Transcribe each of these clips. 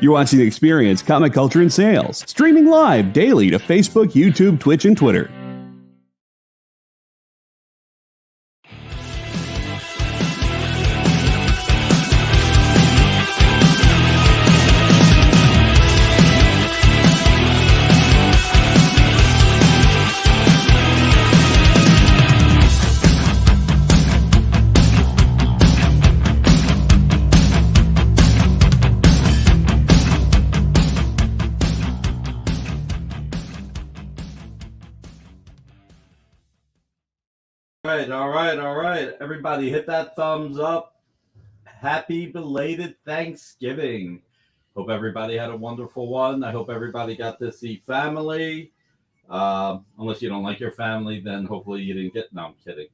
You're watching Experience Comic Culture and Sales, streaming live daily to Facebook, YouTube, Twitch, and Twitter. All right. Everybody hit that thumbs up. Happy belated Thanksgiving. Hope everybody had a wonderful one. I hope everybody got to see family. Unless you don't like your family, then hopefully you didn't get... No, I'm kidding.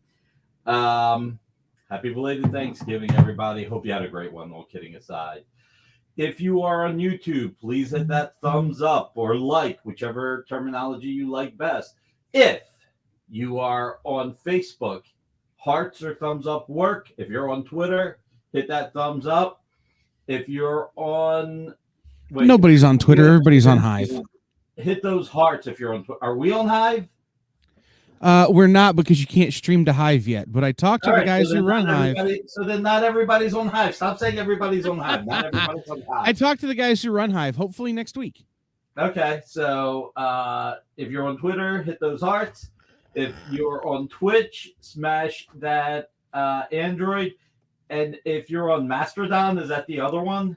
Happy belated Thanksgiving, everybody. Hope you had a great one, all kidding aside. If you are on YouTube, please hit that thumbs up or like, whichever terminology you like best. If you are on Facebook, hearts or thumbs up work. If you're on Twitter, hit that thumbs up. If you're on... Nobody's on Twitter. Everybody's on Hive. Hit those hearts if you're on Twitter. Are we on Hive? We're not, because you can't stream to Hive yet. But I talked to the guys who run Hive. So then not everybody's on Hive. Stop saying everybody's on Hive. Not everybody's on Hive. I talked to the guys who run Hive. Hopefully next week. Okay. So if you're on Twitter, hit those hearts. If you're on Twitch, smash that Android. And if you're on Mastodon, is that the other one?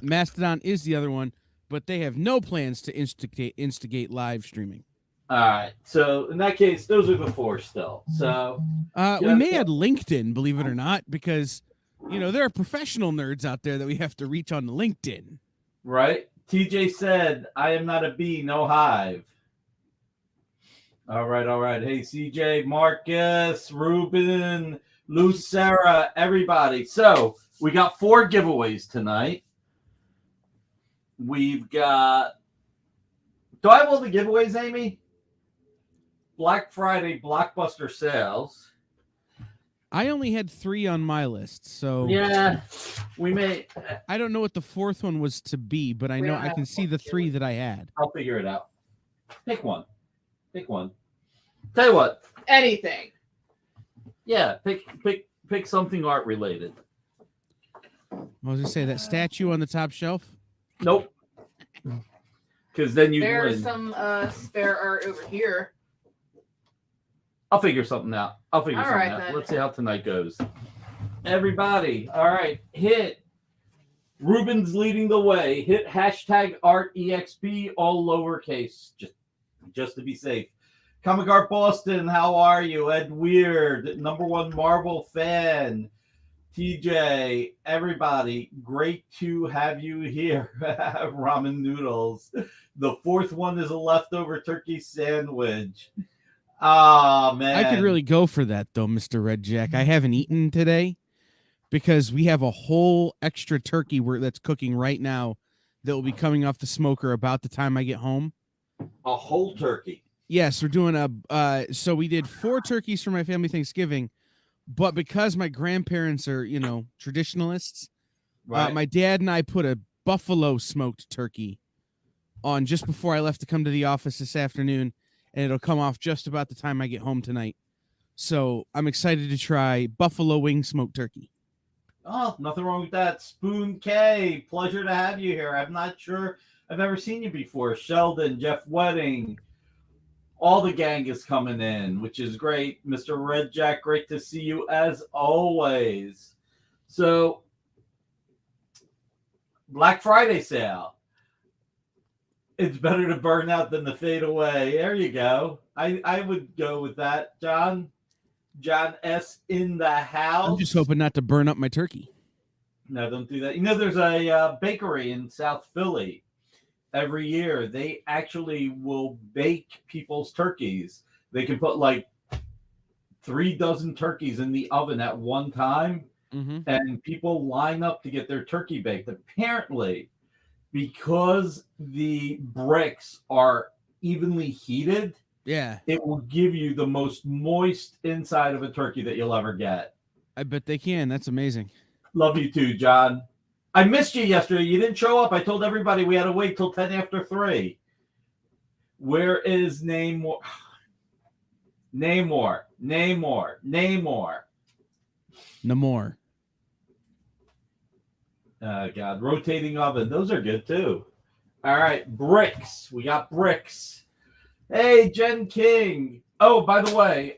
Mastodon is the other one, but they have no plans to instigate live streaming. All right. So in that case, those are the four still. So we may add LinkedIn, believe it or not, because there are professional nerds out there that we have to reach on LinkedIn. Right. TJ said, "I am not a bee, no hive." All right. Hey, CJ, Marcus, Ruben, Lucera, everybody. So we got 4 giveaways tonight. We've got... Do I have all the giveaways, Amy? Black Friday Blockbuster sales. I only had 3 on my list, so... Yeah, we may... I don't know what the 4th one was to be, but I know I can see the 3 that I had. I'll figure it out. Pick one. Tell you what. Anything. Yeah, pick something art related. I was gonna say that statue on the top shelf. Nope. Because then you There's win. some spare art over here. I'll figure something out. All right, then. Let's see how tonight goes. Everybody, all right, hit. Ruben's leading the way. Hit hashtag ArtEXP, all lowercase, just to be safe. Comic Art Boston, how are you? Ed Weird, #1 Marvel fan. TJ, everybody, great to have you here. Ramen noodles. The 4th one is a leftover turkey sandwich. Oh, man. I could really go for that, though, Mr. Red Jack. I haven't eaten today because we have a whole extra turkey that's cooking right now that will be coming off the smoker about the time I get home. A whole turkey? Yes, we're doing so we did 4 turkeys for my family Thanksgiving, but because my grandparents are, traditionalists, Right. My dad and I put a buffalo smoked turkey on just before I left to come to the office this afternoon, and it'll come off just about the time I get home tonight. So I'm excited to try buffalo wing smoked turkey. Oh, nothing wrong with that. Spoon K, pleasure to have you here. I'm not sure I've ever seen you before. Sheldon, Jeff Wedding, all the gang is coming in, which is great. Mr. Red Jack, great to see you as always. So, Black Friday sale. It's better to burn out than to fade away. There you go. I would go with that, John. John S. in the house. I'm just hoping not to burn up my turkey. No, don't do that. There's a bakery in South Philly. Every year, they actually will bake people's turkeys. They can put like 3 dozen turkeys in the oven at one time, and people line up to get their turkey baked. Apparently, because the bricks are evenly heated, it will give you the most moist inside of a turkey that you'll ever get. I bet they can. That's amazing. Love you too, John. I missed you yesterday. You didn't show up. I told everybody we had to wait till 10 after 3. Where is Namor? Namor. Oh, God. Rotating oven. Those are good, too. All right. Bricks. We got bricks. Hey, Jen King. Oh, by the way,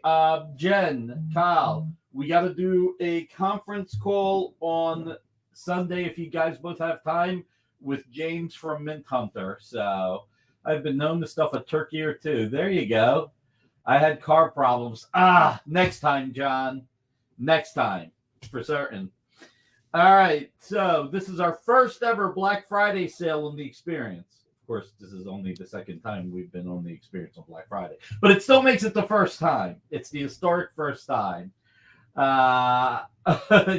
Jen, Kyle, we got to do a conference call on Sunday if you guys both have time with James from Mint Hunter. So I've been known to stuff a turkey or two. There you go. I had car problems. Next time, John. Next time, for certain. All right. So this is our first ever Black Friday sale on the experience. Of course, this is only the second time we've been on the experience on Black Friday, but it still makes it the first time. It's the historic first time.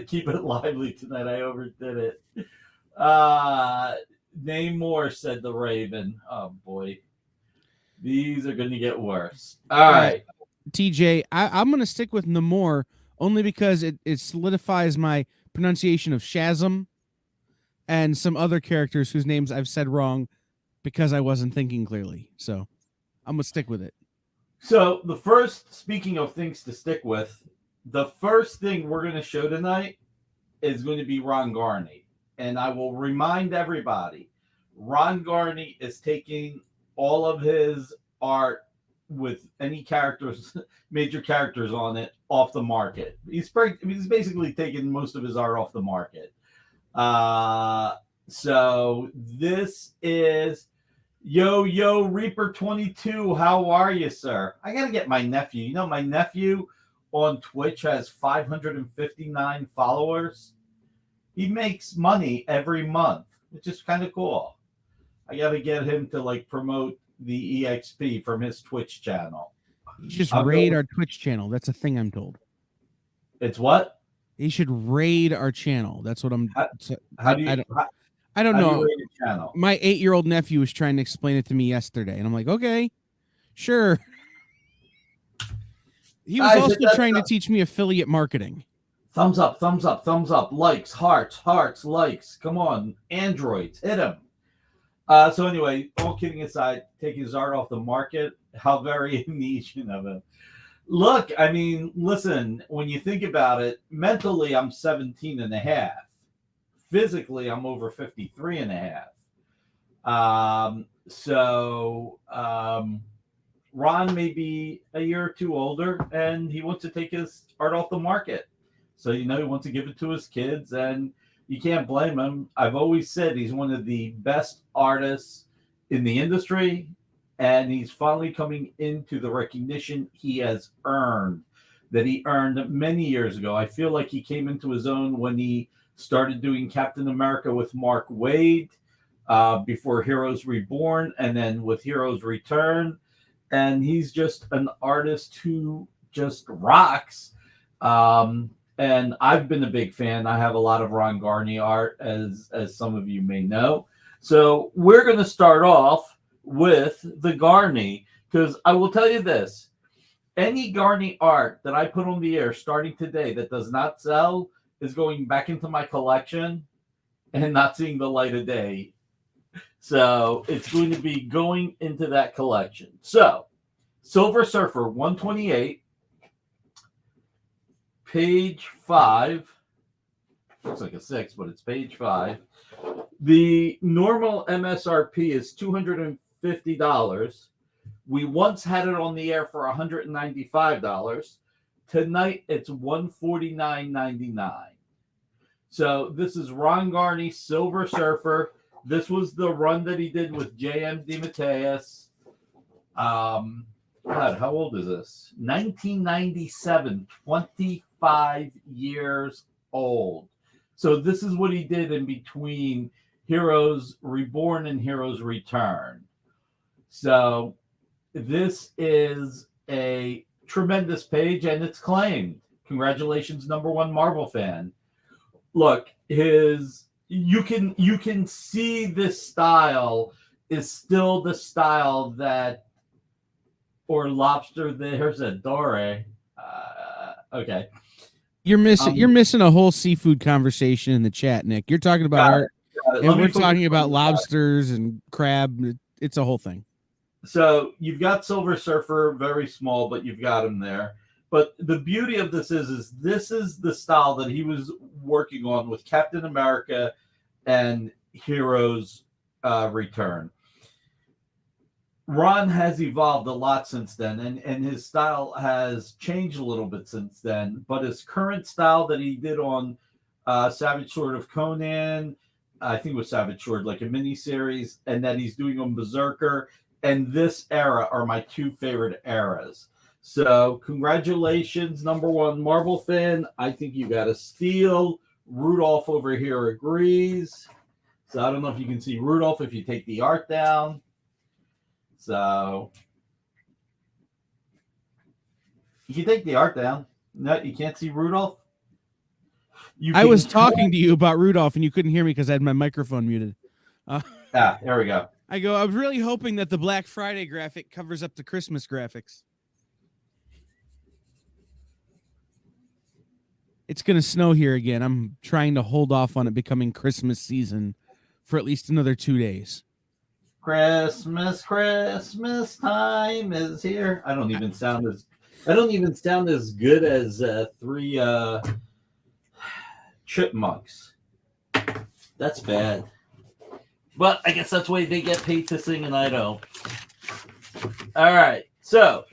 Keep it lively tonight. I overdid it. Name more, said the Raven. Oh boy, these are going to get worse. All right, TJ, I'm going to stick with Namor only because it solidifies my pronunciation of Shazam and some other characters whose names I've said wrong because I wasn't thinking clearly. So I'm going to stick with it. So speaking of things to stick with, the first thing we're going to show tonight is going to be Ron Garney. And I will remind everybody, Ron Garney is taking all of his art with any characters, major characters on it, off the market. He's basically taking most of his art off the market. So this is Yo Reaper 22. How are you, sir? I got to get my nephew. You know, my nephew on Twitch has 559 followers. He makes money every month, which is kind of cool. I got to get him to promote the EXP from his Twitch channel. You just raid our Twitch channel. That's a thing I'm told. It's what? He should raid our channel. That's what I'm. I don't How know. do you rate a channel? My 8-year-old nephew was trying to explain it to me yesterday, and I'm like, okay, sure. He was also trying to teach me affiliate marketing. Thumbs up, likes, hearts, likes. Come on, androids, hit him. So anyway, all kidding aside, taking his art off the market, how very Indonesian of him. Look, I mean, listen, when you think about it, mentally, I'm 17 and a half. Physically, I'm over 53 and a half. Ron may be a year or two older, and he wants to take his art off the market. So, he wants to give it to his kids, and you can't blame him. I've always said he's one of the best artists in the industry, and he's finally coming into the recognition he has earned, that he earned many years ago. I feel like he came into his own when he started doing Captain America with Mark Waid, before Heroes Reborn, and then with Heroes Return. And he's just an artist who just rocks. And I've been a big fan. I have a lot of Ron Garney art, as some of you may know. So we're going to start off with the Garney, because I will tell you this. Any Garney art that I put on the air starting today that does not sell is going back into my collection and not seeing the light of day. So it's going to be going into that collection. So Silver Surfer 128. Page 5. Looks like a 6, but it's page 5. The normal MSRP is $250. We once had it on the air for $195. Tonight it's $149.99. So this is Ron Garney, Silver Surfer. This was the run that he did with J.M. DeMatteis. God, how old is this? 1997, 25 years old. So this is what he did in between Heroes Reborn and Heroes Return. So this is a tremendous page, and it's claimed. Congratulations, #1 Marvel fan. Look, you can see this style is still the style that, or lobster. There's a Dore. Okay. You're missing a whole seafood conversation in the chat, Nick. You're talking about art And we're talking about lobsters and crab. It's a whole thing. So you've got Silver Surfer, very small, but you've got him there. But the beauty of this is this is the style that he was working on with Captain America and Heroes Return. Ron has evolved a lot since then, and his style has changed a little bit since then. But his current style that he did on Savage Sword of Conan, I think it was Savage Sword, like a miniseries, and that he's doing on Berserker, and this era are my two favorite eras. So congratulations, number one Marvel fan. I think you got a steal. Rudolph over here agrees. So I don't know if you can see Rudolph if you take the art down. So you can take the art down. No, you can't see Rudolph. I was talking to you about Rudolph and you couldn't hear me because I had my microphone muted. There we go. I was really hoping that the Black Friday graphic covers up the Christmas graphics. It's going to snow here again. I'm trying to hold off on it becoming Christmas season for at least another 2 days. Christmas time is here. I don't even sound as good as three chipmunks. That's bad. But I guess that's why they get paid to sing and I don't. All right. So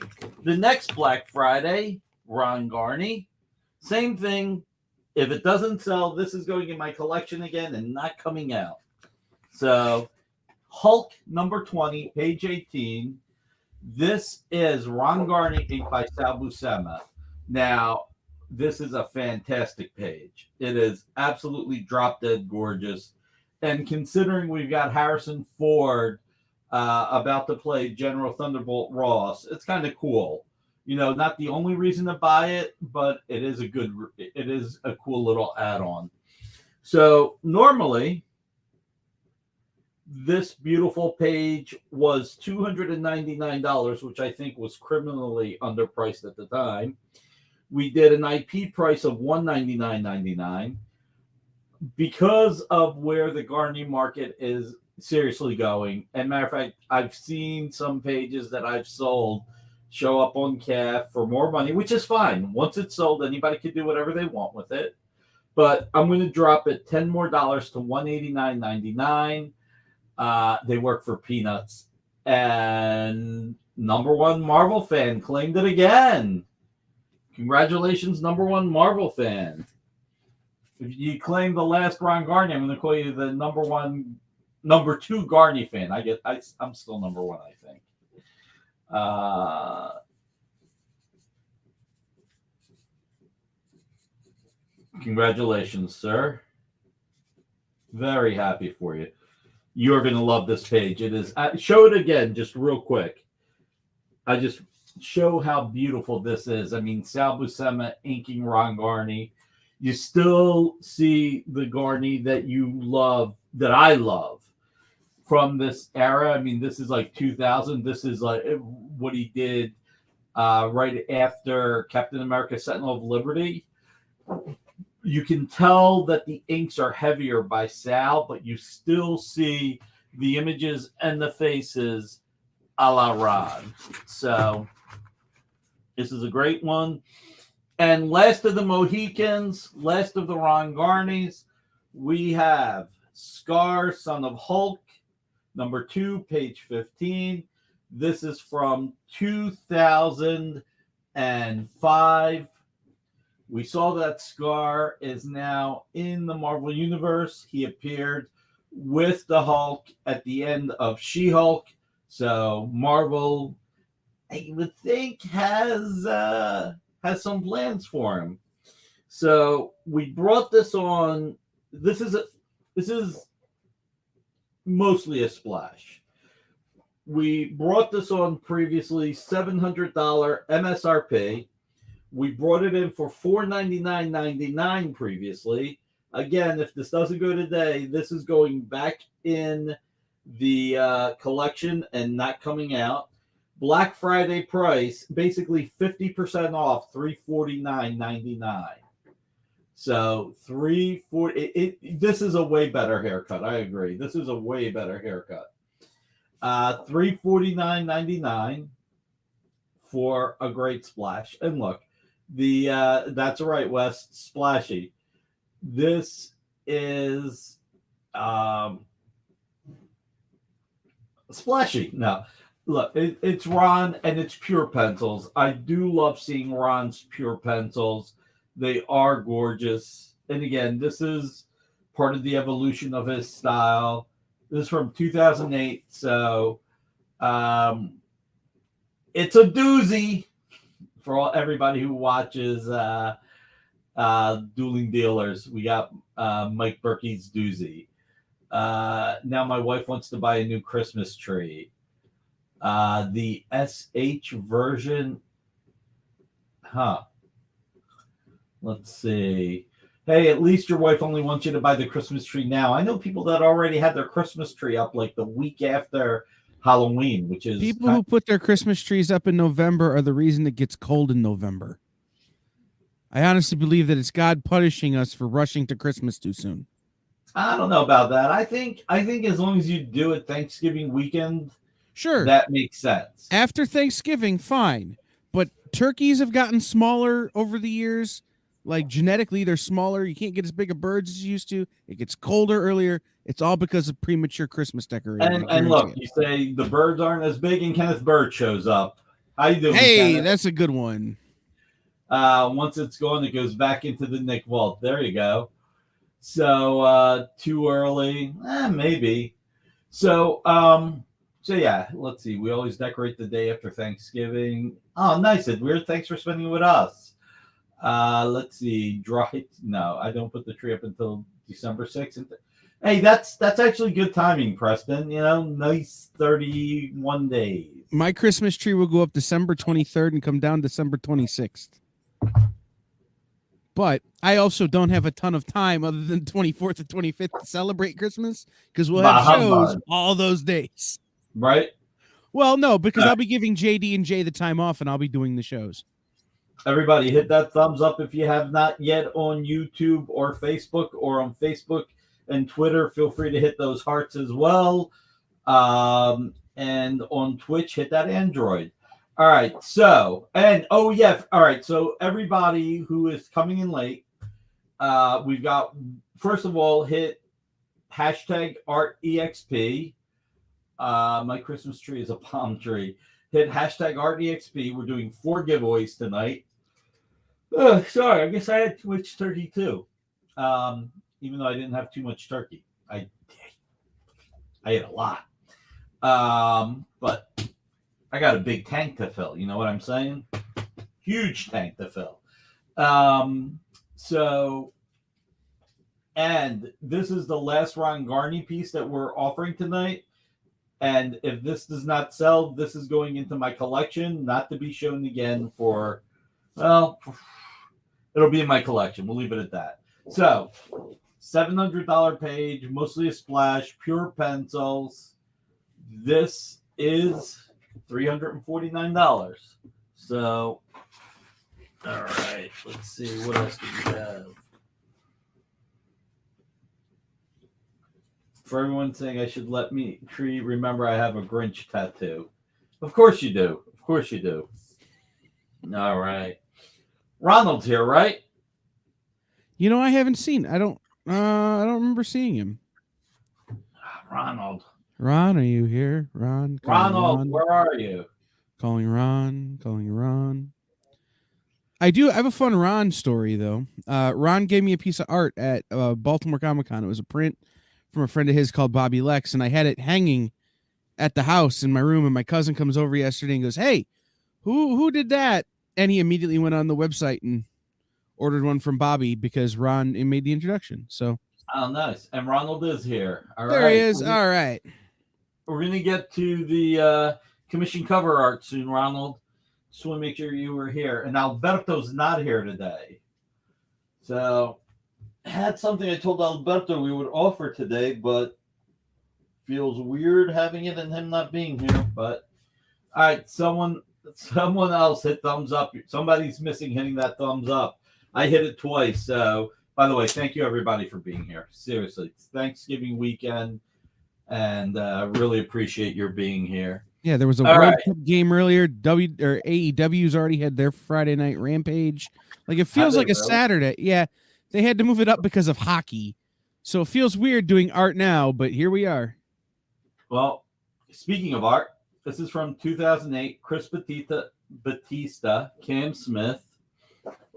the next Black Friday, Ron Garney. Same thing. If it doesn't sell, this is going in my collection again and not coming out. So Hulk number 20, page 18. This is Ron Garney, inked by Sal Buscema. Now, this is a fantastic page. It is absolutely drop dead gorgeous. And considering we've got Harrison Ford about to play General Thunderbolt Ross, it's kind of cool. You know, not the only reason to buy it, but it is a cool little add-on. So normally, this beautiful page was $299, which I think was criminally underpriced at the time. We did an IP price of $199.99. Because of where the Garney market is seriously going, and matter of fact, I've seen some pages that I've sold show up on CAF for more money, which is fine. Once it's sold, anybody can do whatever they want with it. But I'm going to drop it $10 more to $189.99. They work for peanuts. And number one Marvel fan claimed it again. Congratulations, number one Marvel fan. If you claim the last Ron Garney, I'm going to call you the number two Garney fan. I'm still number one, I think. Congratulations, sir. Very happy for you. You're going to love this page. It is. Show it again, just real quick. I just show how beautiful this is. I mean, Sal Buscema inking Ron Garney. You still see the Garney that you love, that I love from this era. I mean, this is like 2000. This is like what he did right after Captain America: Sentinel of Liberty. You can tell that the inks are heavier by Sal, but you still see the images and the faces a la Ron. So this is a great one. And last of the Mohicans, last of the Ron Garneys, we have Scar, Son of Hulk, number 2, page 15. This is from 2005. We saw that Scar is now in the Marvel Universe. He appeared with the Hulk at the end of She-Hulk. So Marvel, I would think, has some plans for him. So we brought this on. This is mostly a splash. We brought this on previously, $700 MSRP. We brought it in for $499.99 previously. Again, if this doesn't go today, this is going back in the collection and not coming out. Black Friday price, basically 50% off, $349.99. So 340. This is a way better haircut. I agree. This is a way better haircut. $349.99 for a great splash. And look, that's right, Wes, splashy. This is splashy. No, look, it's Ron and it's pure pencils. I do love seeing Ron's pure pencils. They are gorgeous. And again, this is part of the evolution of his style. This is from 2008. So it's a doozy for everybody who watches Dueling Dealers. We got Mike Berkey's doozy. Now my wife wants to buy a new Christmas tree. The SH version. Let's see. Hey, at least your wife only wants you to buy the Christmas tree now. I know people that already had their Christmas tree up like the week after Halloween, which is people who put their Christmas trees up in November are the reason it gets cold in November. I honestly believe that it's God punishing us for rushing to Christmas too soon. I don't know about that. I think as long as you do it Thanksgiving weekend, sure, that makes sense. After Thanksgiving, fine. But turkeys have gotten smaller over the years. Like genetically, they're smaller. You can't get as big of birds as you used to. It gets colder earlier. It's all because of premature Christmas decorating. And look, you say the birds aren't as big, and Kenneth Bird shows up. How you doing? Hey, Kenneth? That's a good one. Once it's gone, it goes back into the Nick vault. There you go. So too early, maybe. So yeah. Let's see. We always decorate the day after Thanksgiving. Oh, nice, Edward. Thanks for spending it with us. Let's see. No, I don't put the tree up until December 6th. Hey, that's actually good timing, Preston. You know, nice 31 days. My Christmas tree will go up December 23rd and come down December 26th. But I also don't have a ton of time other than 24th and 25th to celebrate Christmas because we'll have shows all those days. Right? Well, no, because I'll be giving JD and Jay the time off and I'll be doing the shows. Everybody hit that thumbs up if you have not yet on YouTube or Facebook, or on Facebook and Twitter. Feel free to hit those hearts as well. And on Twitch, hit that Android. All right. So, all right. So everybody who is coming in late, we've got, first of all, hit #ArtEXP. My Christmas tree is a palm tree. Hit #ArtEXP. We're doing 4 giveaways tonight. Sorry, I guess I had too much turkey too. Even though I didn't have too much turkey, I ate a lot. But I got a big tank to fill. You know what I'm saying? Huge tank to fill. So, and this is the last Ron Garney piece that we're offering tonight. And if this does not sell, this is going into my collection, not to be shown again for, well, it'll be in my collection. We'll leave it at that. So, $700 page, mostly a splash, pure pencils. This is $349. So, all right, let's see. What else do we have? For everyone saying I should let me tree, remember I have a Grinch tattoo. Of course you do. Of course you do. All right. Ronald's here, right? You know, I haven't seen. I don't remember seeing him. Ronald. Ron, are you here? Ron. Ronald, Ron. where are you? Calling Ron. I have a fun Ron story though. Ron gave me a piece of art at Baltimore Comic-Con. It was a print from a friend of his called Bobby Lex, and I had it hanging at the house in my room, and my cousin comes over yesterday and goes, "Hey, who did that?" And he immediately went on the website and ordered one from Bobby because Ron made the introduction. So, oh, nice. And Ronald is here. All there right. He is. All right. We're going to get to the commission cover art soon, Ronald. Just want to make sure you were here. And Alberto's not here today. So, I had something I told Alberto we would offer today, but feels weird having it and him not being here. But, all right, someone else hit thumbs up. Somebody's missing hitting that thumbs up. I hit it twice. So By the way, thank you everybody for being here. Seriously, it's Thanksgiving weekend, and really appreciate your being here. Yeah, there was a World Cup game earlier. AEW's already had their Friday night Rampage. Like, it feels like a Saturday. Yeah, they had to move it up because of hockey. So it feels weird doing art now, but here we are. Well, speaking of art, this is from 2008. Chris Batista, Cam Smith,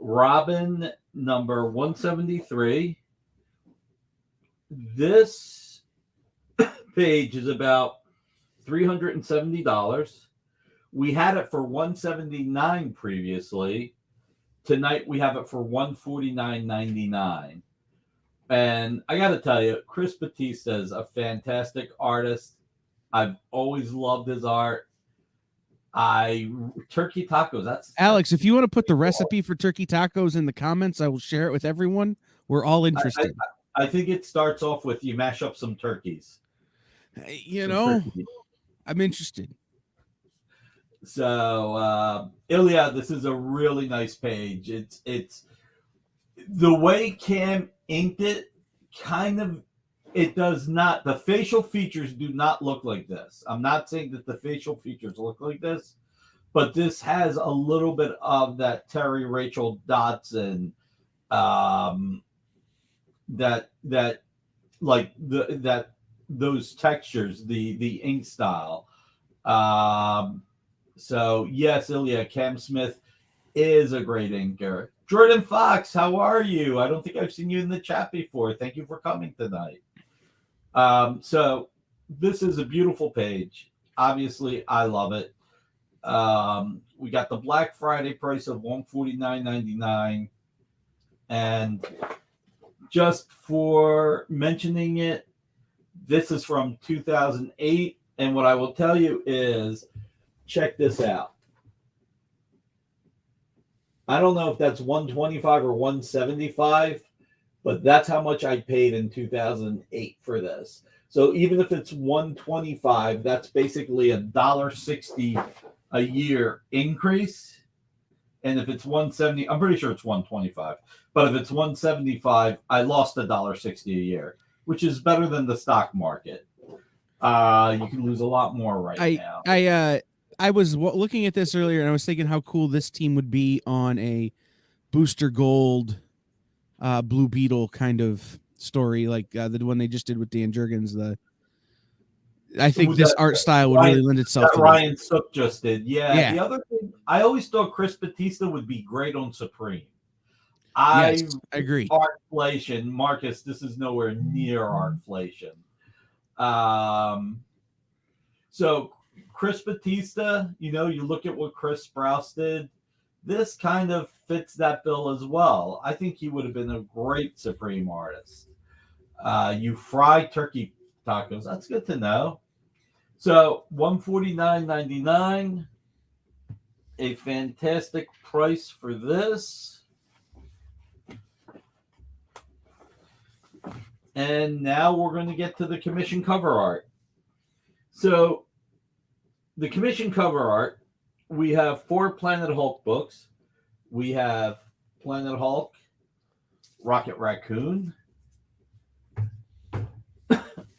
Robin number 173. This page is about $370. We had it for $179 previously. Tonight we have it for $149.99. And I got to tell you, Chris Batista is a fantastic artist. I've always loved his art. Turkey tacos. That's Alex. If you want to put the recipe for turkey tacos in the comments, I will share it with everyone. We're all interested. I think it starts off with you mash up some turkeys. I'm interested. So, Ilya, this is a really nice page. It's the way Cam inked it, it does not, the facial features do not look like this. I'm not saying that the facial features look like this, but this has a little bit of that Terry Rachel Dotson, those textures, the ink style. So yes, Ilya, Cam Smith is a great inker. Jordan Fox, how are you? I don't think I've seen you in the chat before. Thank you for coming tonight. So this is a beautiful page. Obviously, I love it. We got the Black Friday price of $149.99. And just for mentioning it, this is from 2008. And what I will tell you is, check this out. I don't know if that's $125 or $175, but that's how much I paid in 2008 for this. So even if it's $125, that's basically $1.60 a year increase. And if it's $170, I'm pretty sure it's $125. But if it's $175, I lost $1.60 a year, which is better than the stock market. You can lose a lot more now. I was looking at this earlier, and I was thinking how cool this team would be on a Booster Gold, Blue Beetle kind of story, like the one they just did with Dan Jurgens. I think this art style would really lend itself to Ryan Sook just did. Yeah. The other thing, I always thought Chris Batista would be great on Supreme. I agree. Artflation, Marcus, this is nowhere near Artflation. So Chris Batista, you look at what Chris Sprouse did. This kind of fits that bill as well. I think he would have been a great Supreme artist. You fry turkey tacos. That's good to know. So $149.99, a fantastic price for this. And now we're going to get to the commission cover art. So the commission cover art, we have 4 Planet Hulk books. We have Planet Hulk, Rocket Raccoon,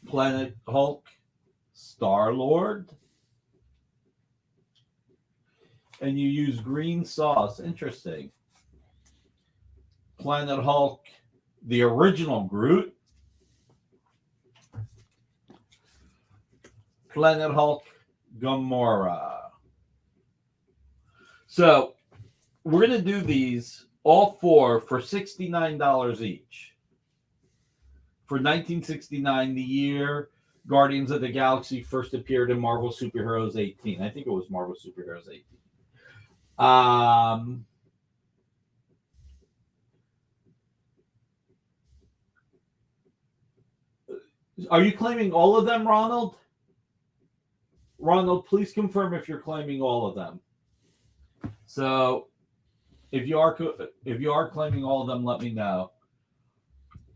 Planet Hulk, Star-Lord, and you use green sauce. Interesting. Planet Hulk, the original Groot, Planet Hulk, Gamora. So we're going to do these all 4 for $69 each. For 1969, the year Guardians of the Galaxy first appeared in Marvel Superheroes 18. I think it was Marvel Superheroes 18. Are you claiming all of them, Ronald? Ronald, please confirm if you're claiming all of them. So, if you are claiming all of them, let me know.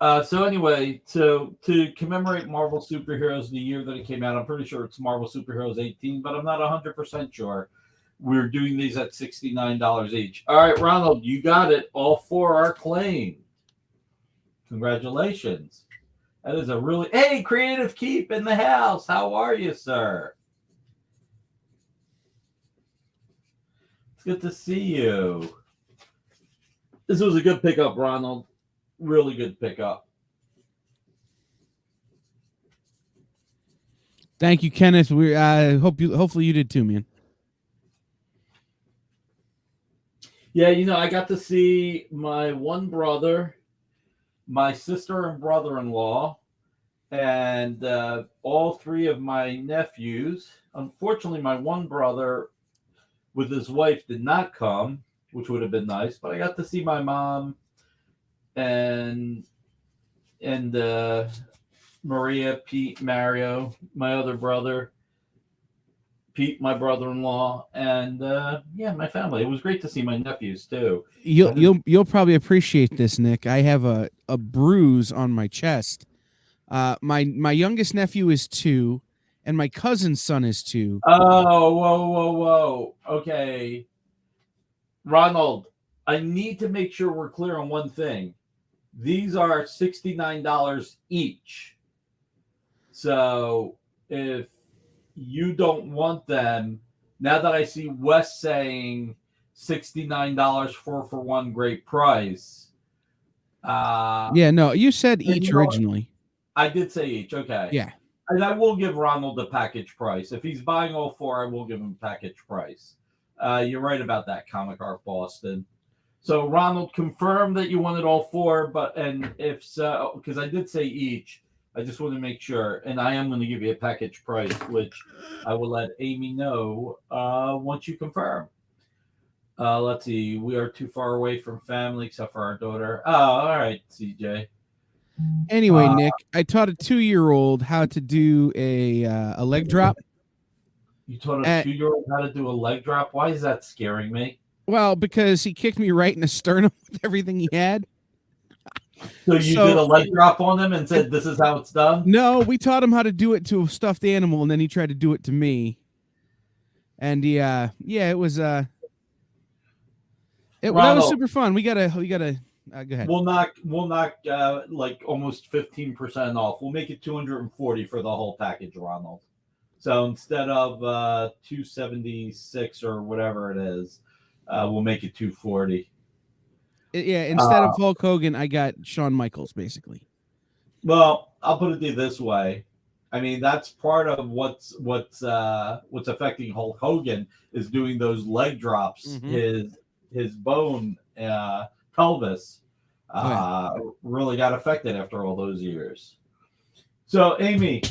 So anyway, to commemorate Marvel Superheroes, the year that it came out, I'm pretty sure it's Marvel Superheroes 18, but I'm not 100% sure. We're doing these at $69 each. All right, Ronald, you got it. All 4 are claimed. Congratulations. That is a really hey, Creative Keep in the house. How are you, sir? It's good to see you. This was a good pickup, Ronald. Really good pickup. Thank you, Kenneth. We hopefully you did too, man. Yeah, I got to see my one brother, my sister and brother-in-law, and all three of my nephews. Unfortunately, my one brother with his wife did not come, which would have been nice, but I got to see my mom and Maria, Pete, Mario, my other brother, Pete, my brother-in-law, and my family. It was great to see my nephews too. You'll probably appreciate this, Nick. I have a bruise on my chest. My youngest nephew is 2, and my cousin's son is 2. Oh, whoa. Okay. Ronald, I need to make sure we're clear on one thing. These are $69 each. So if you don't want them, now that I see Wes saying $69 for one great price. Yeah, no, you said each originally. I did say each. Okay. Yeah. And I will give Ronald a package price. If he's buying all 4, I will give him a package price. You're right about that, Comic Art Boston. So Ronald, confirm that you wanted all 4, and if so, because I did say each, I just want to make sure, and I am going to give you a package price, which I will let Amy know once you confirm. Let's see, we are too far away from family except for our daughter. Oh, all right, CJ. Anyway, Nick, I taught a 2-year-old how to do a leg drop. You taught a 2-year-old how to do a leg drop? Why is that scaring me? Well, because he kicked me right in the sternum with everything he had. So you did a leg drop on him and said, this is how it's done? No, we taught him how to do it to a stuffed animal, and then he tried to do it to me. And it was that was super fun. We gotta go ahead. We'll knock like almost 15% off. We'll make it $240 for the whole package, Ronald. So instead of $276 or whatever it is, we'll make it $240. Yeah, instead of Hulk Hogan, I got Shawn Michaels, basically. Well, I'll put it this way. I mean, that's part of what's affecting Hulk Hogan is doing those leg drops. Mm-hmm. His bone pelvis really got affected after all those years. So, Amy,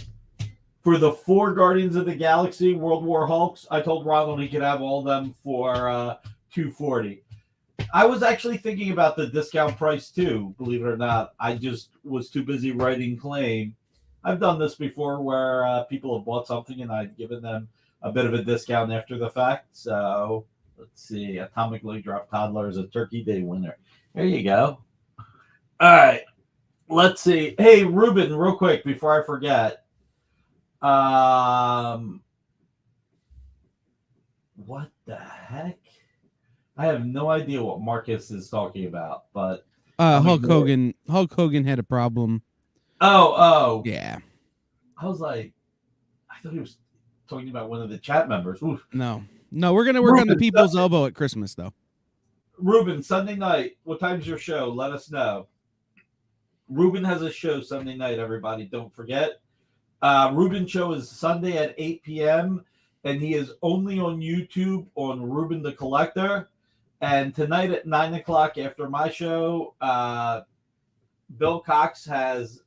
for the 4 Guardians of the Galaxy World War Hulks, I told Ronald he could have all of them for $240. I was actually thinking about the discount price too, believe it or not. I just was too busy writing claim. I've done this before where people have bought something and I've given them a bit of a discount after the fact. So let's see. Atomic Leg Drop Toddler is a Turkey Day winner. There you go. All right. Let's see. Hey, Ruben, real quick before I forget. What the heck? I have no idea what Marcus is talking about, but Hulk Hogan had a problem. Oh. Yeah. I was like, I thought he was talking about one of the chat members. Oof. No, we're gonna work on the people's elbow at Christmas, though. Ruben, Sunday night. What time's your show? Let us know. Ruben has a show Sunday night, everybody. Don't forget. Ruben's show is Sunday at 8 p.m. and he is only on YouTube on Ruben the Collector. And tonight at 9 o'clock after my show, Bill Cox has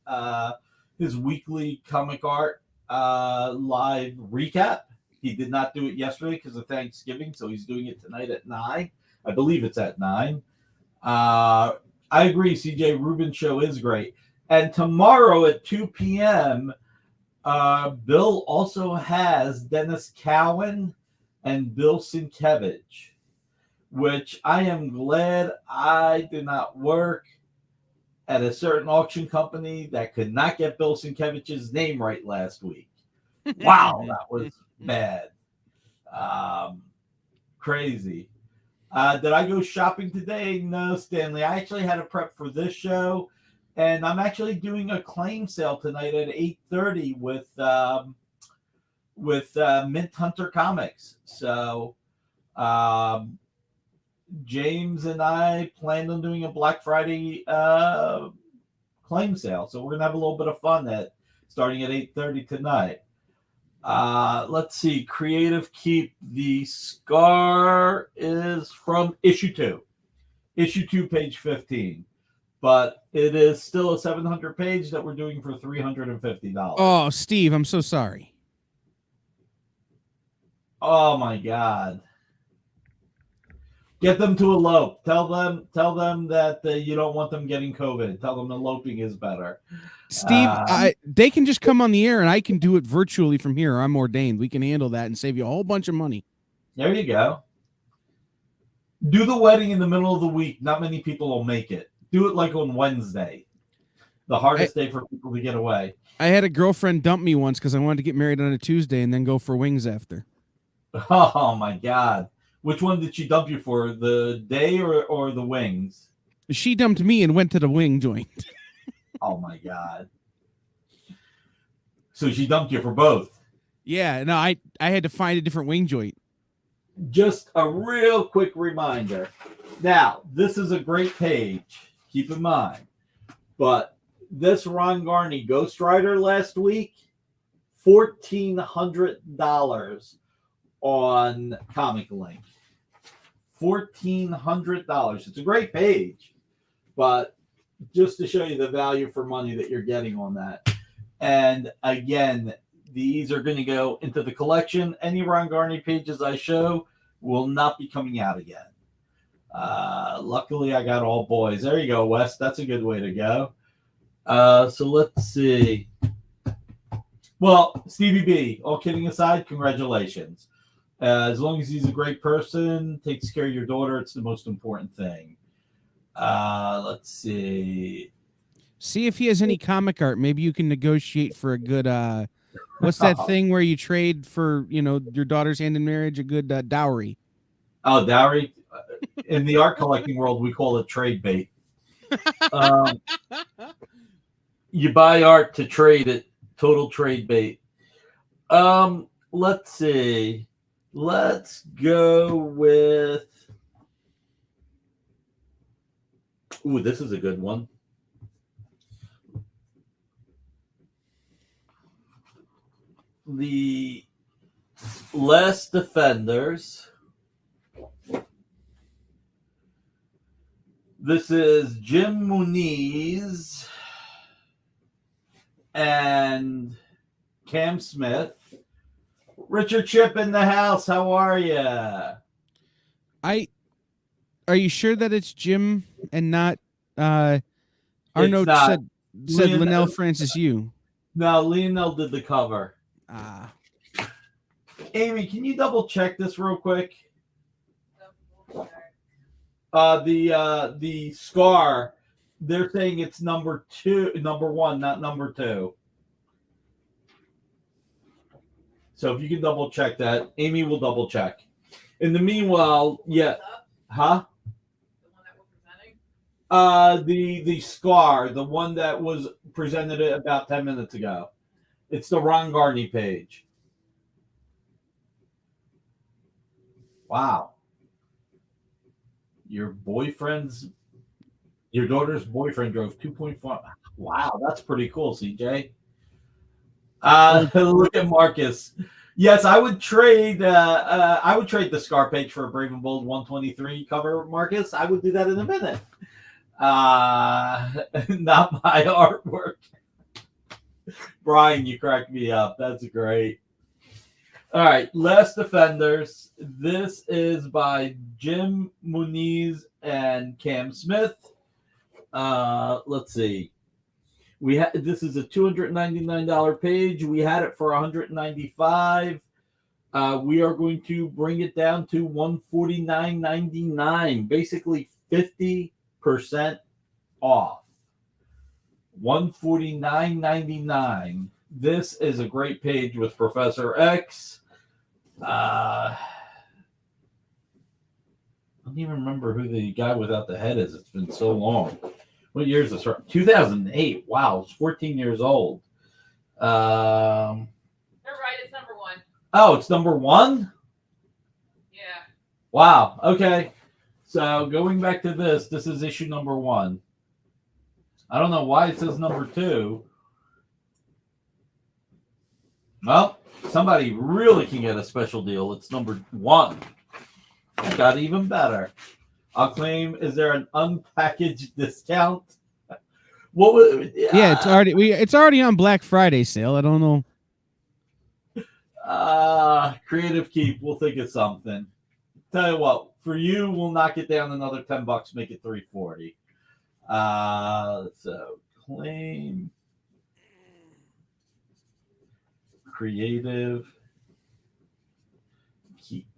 his weekly comic art live recap. He did not do it yesterday because of Thanksgiving, so he's doing it tonight at 9. I believe it's at 9. I agree, CJ. Ruben's show is great. And tomorrow at 2 p.m., Bill also has Dennis Cowan and Bill Sienkiewicz, which I am glad I did not work at a certain auction company that could not get Bill Sienkiewicz's name right last week. Wow, that was bad. Crazy. Did I go shopping today? No, Stanley. I actually had to prep for this show, and I'm actually doing a claim sale tonight at 8:30 with Mint Hunter Comics. So James and I planned on doing a Black Friday claim sale. So we're gonna have a little bit of fun starting at 8:30 tonight. Let's see. Creative Keep. The Scar is from issue 2. Issue 2, page 15. But it is still a 700 page that we're doing for $350. Oh, Steve, I'm so sorry. Oh my God. Get them to elope. Tell them that you don't want them getting COVID. Tell them eloping is better. Steve, they can just come on the air and I can do it virtually from here. I'm ordained. We can handle that and save you a whole bunch of money. There you go. Do the wedding in the middle of the week. Not many people will make it. Do it like on Wednesday, the hardest day for people to get away. I had a girlfriend dump me once because I wanted to get married on a Tuesday and then go for wings after. Oh my God. Which one did she dump you for? The day or the wings? She dumped me and went to the wing joint. Oh my God. So she dumped you for both. Yeah, no, I had to find a different wing joint. Just a real quick reminder. Now, this is a great page. Keep in mind. But this Ron Garney Ghost Rider last week, $1,400 on Comic Link. $1,400. It's a great page, but just to show you the value for money that you're getting on that. And again, these are going to go into the collection. Any Ron Garney pages I show will not be coming out again. Luckily, I got all boys. There you go, Wes. That's a good way to go. So let's see. Well, Stevie B, all kidding aside, congratulations. As long as he's a great person, takes care of your daughter, it's the most important thing. Let's see. See if he has any comic art. Maybe you can negotiate for a good, what's that thing where you trade for, your daughter's hand in marriage, a good dowry. Oh, dowry? In the art collecting world, we call it trade bait. You buy art to trade it. Total trade bait. Let's see. Let's go with. Ooh, this is a good one. The Last Defenders. This is Jim Muniz and Cam Smith. Richard Chip in the house. How are you? Are you sure that it's Jim and not our note said Linnell Francis Yu? No, Lionel did the cover. Amy, can you double check this real quick? The Scar, they're saying it's number 1, not number 2. So if you can double check that, Amy will double check. In the meanwhile, yeah, huh? The one that we're presenting? The Scar, the one that was presented about 10 minutes ago. It's the Ron Garney page. Wow. Your daughter's boyfriend drove 2.5. Wow, that's pretty cool, CJ. Look at Marcus. Yes, I would trade the Scar page for a Brave and Bold 123 cover, Marcus. I would do that in a minute. Not my artwork. Brian, you cracked me up. That's great. All right, Last Defenders. This is by Jim Muniz and Cam Smith. Let's see. This is a $299 page. We had it for $195. We are going to bring it down to $149.99, basically 50% off. $149.99. This is a great page with Professor X. I don't even remember who the guy without the head is. It's been so long. What year is this? 2008. Wow, it's 14 years old. You're right. It's number 1. Oh, it's number 1? Yeah. Wow. Okay. So going back to this is issue number 1. I don't know why it says number 2. Well, somebody really can get a special deal. It's number 1. It got even better. I'll claim. Is there an unpackaged discount? What was? Yeah, it's already on Black Friday sale. I don't know. Creative Keep. We'll think of something. Tell you what. For you, we'll knock it down another $10. Make it $3.40. So claim. Creative Keep.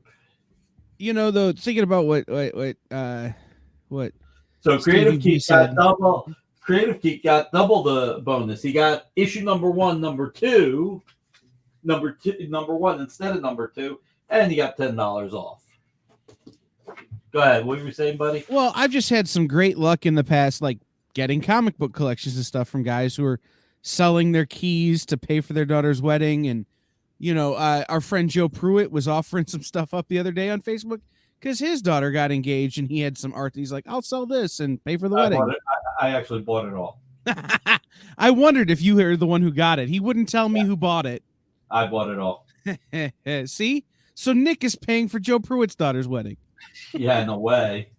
You know, though, thinking about what So Stevie Creative B Keep said. got double. Creative Keep got double the bonus. He got issue number 1, number 2, number 1 instead of number 2, and he got $10 off. Go ahead. What were you saying, buddy? Well, I've just had some great luck in the past, like getting comic book collections and stuff from guys who are selling their keys to pay for their daughter's wedding. And, you know, our friend Joe Pruitt was offering some stuff up the other day on Facebook because his daughter got engaged and he had some art. He's like, I'll sell this and pay for the wedding. I actually bought it all. I wondered if you were the one who got it. He wouldn't tell me who bought it. I bought it all. See? So Nick is paying for Joe Pruitt's daughter's wedding. Yeah, in a way.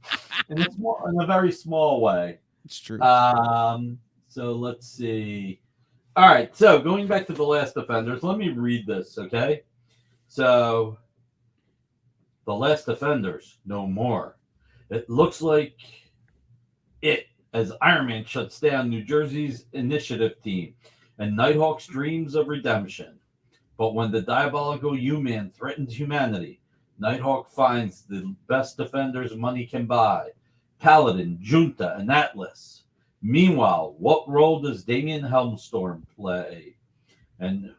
In a very small way. It's true. So let's see. All right. So going back to The Last Defenders, let me read this, okay? So The Last Defenders, no more. It looks like it as Iron Man shuts down New Jersey's initiative team and Nighthawk's dreams of redemption. But when the diabolical U-Man threatens humanity, Nighthawk finds the best defenders money can buy: Paladin, Junta, and Atlas. Meanwhile, what role does Damian Helmstorm play? And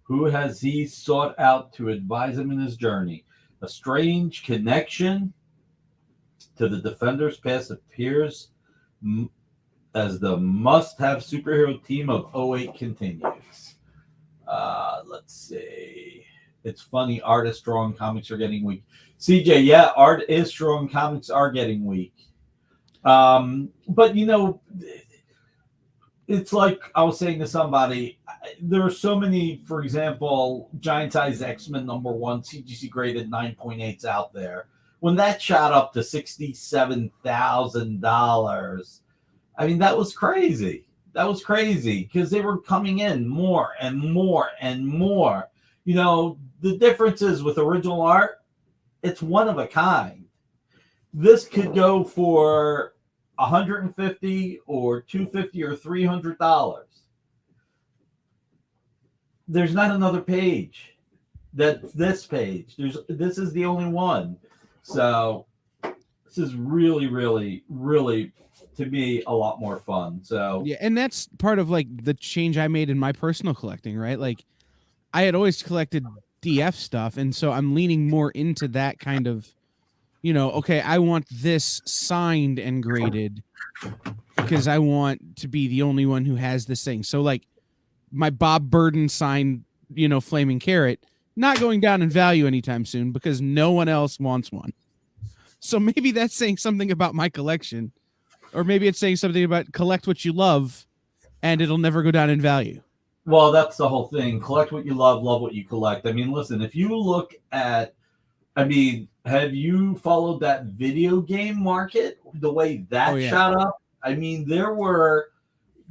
who has he sought out to advise him in his journey? A strange connection to the Defenders past appears as the must-have superhero team of '08 continues. Let's see. It's funny, art is strong, comics are getting weak. CJ, yeah, art is strong, comics are getting weak. But, you know, it's like I was saying to somebody, there are so many, for example, Giant Size X-Men #1 CGC graded 9.8s out there. When that shot up to $67,000, I mean, that was crazy. That was crazy because they were coming in more and more and more. You know, the difference is with original art, it's one of a kind. This could go for $150 or $250 or $300. There's not another page. That's this page. This is the only one. So this is really, really, really, to me, a lot more fun. So yeah, and that's part of like the change I made in my personal collecting, right? Like I had always collected DF stuff, and so I'm leaning more into that kind of, you know, okay, I want this signed and graded because I want to be the only one who has this thing. So like my Bob Burden signed, you know, Flaming Carrot, not going down in value anytime soon because no one else wants one. So maybe that's saying something about my collection, or maybe it's saying something about collect what you love and it'll never go down in value. well, that's the whole thing. Collect what you love what you collect. I mean, listen, if you look at, I mean, have you followed that video game market, the way that shot up? I mean, there were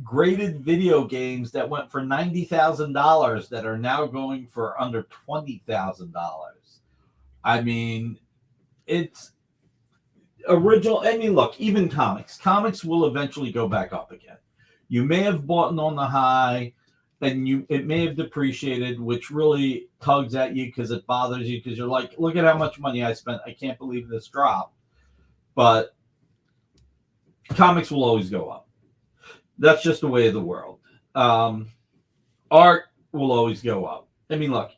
graded video games that went for $90,000 that are now going for under $20,000. I mean, it's original. I mean, look, even comics will eventually go back up again. You may have bought on the high, and it may have depreciated, which really tugs at you because it bothers you because you're like, look at how much money I spent. I can't believe this dropped. But comics will always go up. That's just the way of the world. Art will always go up. I mean, look,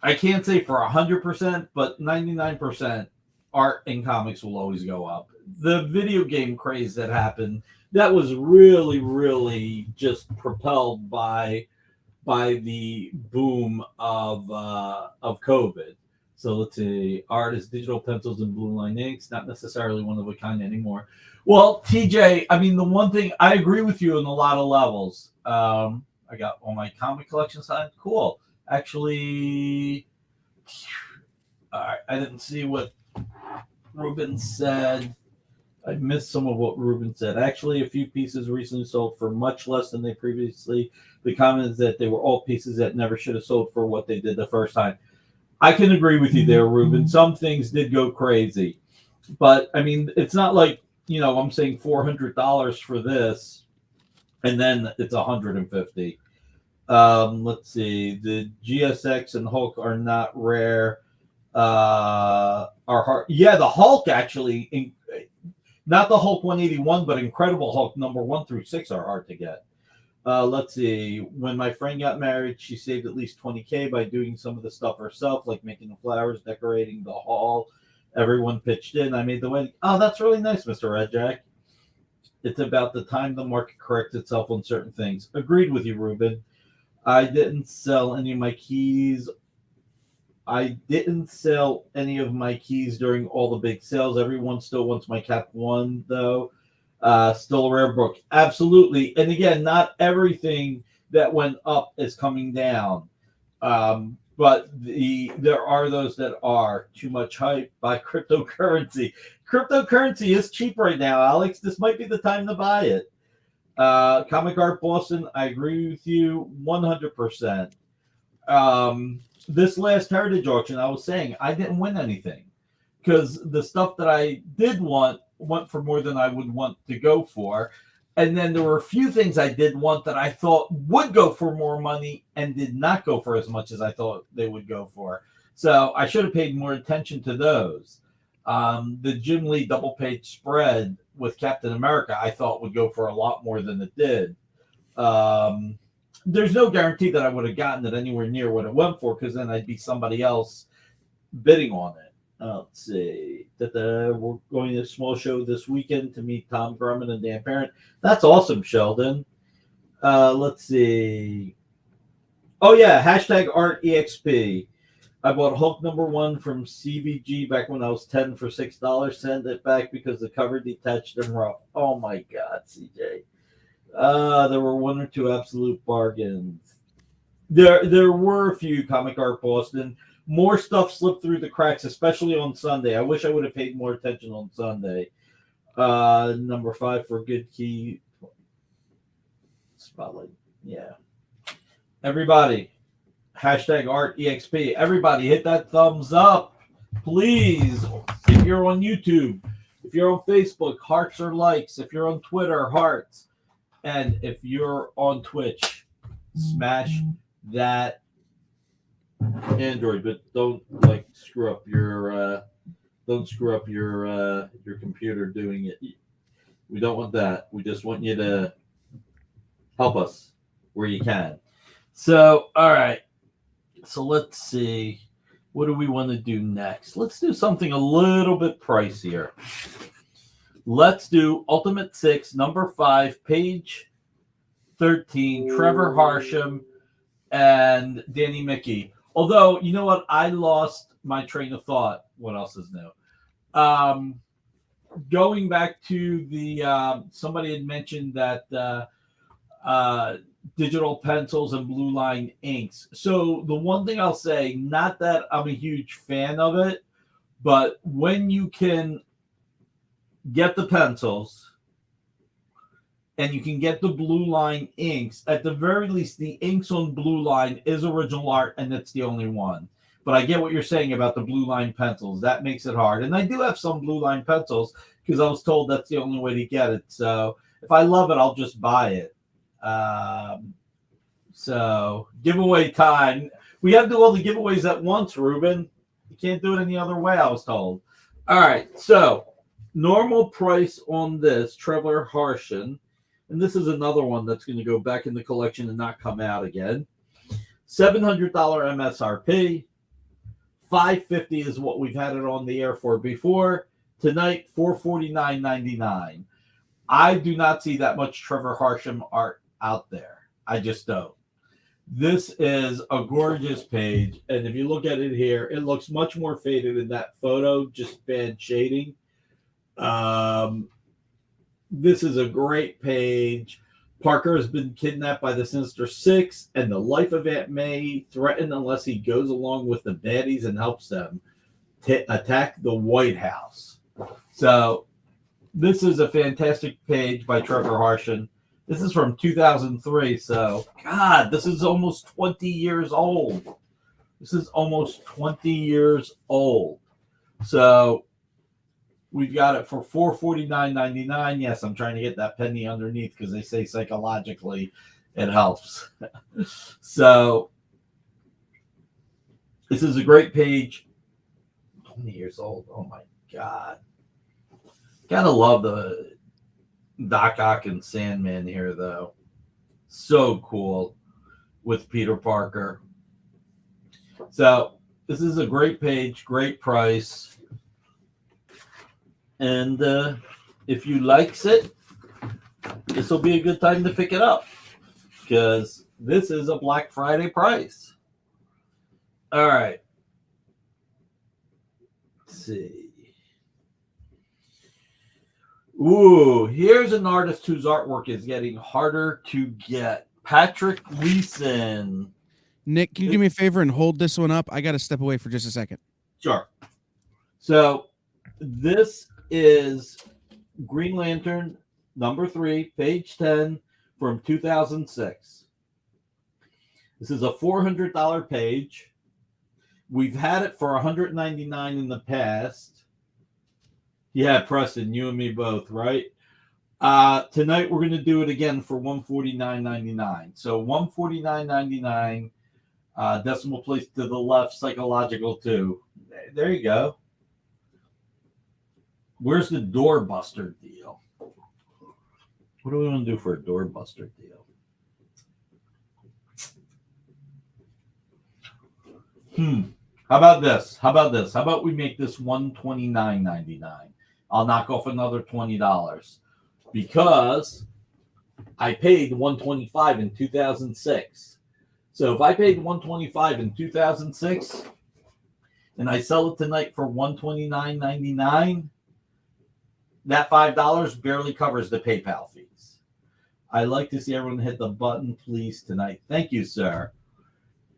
I can't say for 100%, but 99% art and comics will always go up. the video game craze that happened, that was really, really just propelled by the boom of COVID. So let's see, artists, digital pencils, and blue line inks, not necessarily one of a kind anymore. Well, TJ, I mean, the one thing I agree with you on a lot of levels. I got all my comic collection signed. Cool. Actually, all right, I didn't see what Ruben said. I missed some of what Ruben said. Actually, a few pieces recently sold for much less than they previously. The comment is that they were all pieces that never should have sold for what they did the first time. I can agree with you there, Ruben. Some things did go crazy. But, I mean, it's not like, I'm saying $400 for this, and then it's $150. Let's see. The GSX and Hulk are not rare. Are hard. Yeah, the Hulk actually, not the Hulk 181, but Incredible Hulk number 1 through 6 are hard to get. Let's see. When my friend got married, she saved at least $20K by doing some of the stuff herself, like making the flowers, decorating the hall. Everyone pitched in. I made the wedding. Oh, that's really nice, Mr. Red Jack. It's about the time the market corrects itself on certain things. Agreed with you, Ruben. I didn't sell any of my keys. During all the big sales. Everyone still wants my Cap 1, though. Still a rare book. Absolutely. And again, not everything that went up is coming down. But there are those that are. Too much hype by cryptocurrency. Cryptocurrency is cheap right now, Alex. This might be the time to buy it. Comic Art Boston, I agree with you 100%. This last Heritage auction, I was saying I didn't win anything because the stuff that I did want went for more than I would want to go for. And then there were a few things I did want that I thought would go for more money and did not go for as much as I thought they would go for. So I should have paid more attention to those. The Jim Lee double page spread with Captain America, I thought would go for a lot more than it did. There's no guarantee that I would have gotten it anywhere near what it went for because then I'd be somebody else bidding on it. Let's see. We're going to a small show this weekend to meet Tom Grumman and Dan Parent. That's awesome, Sheldon. Let's see. Oh, yeah. Hashtag ArtEXP. I bought Hulk number 1 from CBG back when I was 10 for $6. Sent it back because the cover detached and rough. Oh, my God, CJ. There were 1 or 2 absolute bargains. There were a few, Comic Art Boston. More stuff slipped through the cracks, especially on Sunday. I wish I would have paid more attention on Sunday. Number 5 for Good Key. Spotlight. Yeah. Everybody. Hashtag ArtEXP. Everybody hit that thumbs up. Please. If you're on YouTube. If you're on Facebook, hearts or likes. If you're on Twitter, hearts. And if you're on Twitch, smash that Android, but don't screw up your computer doing it. We don't want that. We just want you to help us where you can. So, all right. So let's see. What do we want to do next? Let's do something a little bit pricier. Let's do Ultimate 6, number 5, page 13, Trevor Harsham and Danny Mickey. Although, you know what? I lost my train of thought. What else is new? Going back to the somebody had mentioned that digital pencils and blue line inks. So the one thing I'll say, not that I'm a huge fan of it, but when you can get the pencils and you can get the blue line inks, at the very least, the inks on blue line is original art and it's the only one. But I get what you're saying about the blue line pencils. That makes it hard. And I do have some blue line pencils because I was told that's the only way to get it. So if I love it, I'll just buy it. So giveaway time. We have to do all the giveaways at once, Ruben. You can't do it any other way, I was told. All right. So normal price on this, Trevor Harsham. And this is another one that's going to go back in the collection and not come out again. $700 MSRP. $550 is what we've had it on the air for before. tonight, $449.99. I do not see that much Trevor Harsham art out there. I just don't. This is a gorgeous page, and if you look at it here, it looks much more faded in that photo, just bad shading. This is a great page. Parker has been kidnapped by the Sinister Six, and the life of Aunt May threatened unless he goes along with the baddies and helps them attack the White House. So this is a fantastic page by Trevor Harshen. This is from 2003, so God, this is almost 20 years old. This is almost 20 years old. So we've got it for $449.99. Yes, I'm trying to get that penny underneath because they say psychologically it helps. So this is a great page. 20 years old. Oh my God. Gotta love the Doc Ock and Sandman here, though. So cool with Peter Parker. So this is a great page, great price. And if you likes it, this will be a good time to pick it up because this is a Black Friday price. All right. Let's see. Ooh, here's an artist whose artwork is getting harder to get. Patrick Leeson. Nick, can you do me a favor and hold this one up? I got to step away for just a second. Sure. So this is Green Lantern #3, page 10 from 2006. This is a $400 page. We've had it for $199 in the past. Yeah, Preston, you and me both, right? Tonight we're going to do it again for $149.99. So $149.99, decimal place to the left, psychological 2. There you go. Where's the doorbuster deal? What do we want to do for a doorbuster deal? How about this? How about we make this $129.99? I'll knock off another $20 because I paid $125 in 2006. So if I paid $125 in 2006 and I sell it tonight for $129.99, that $5 barely covers the PayPal fees. I like to see everyone hit the button, please, tonight. Thank you, sir.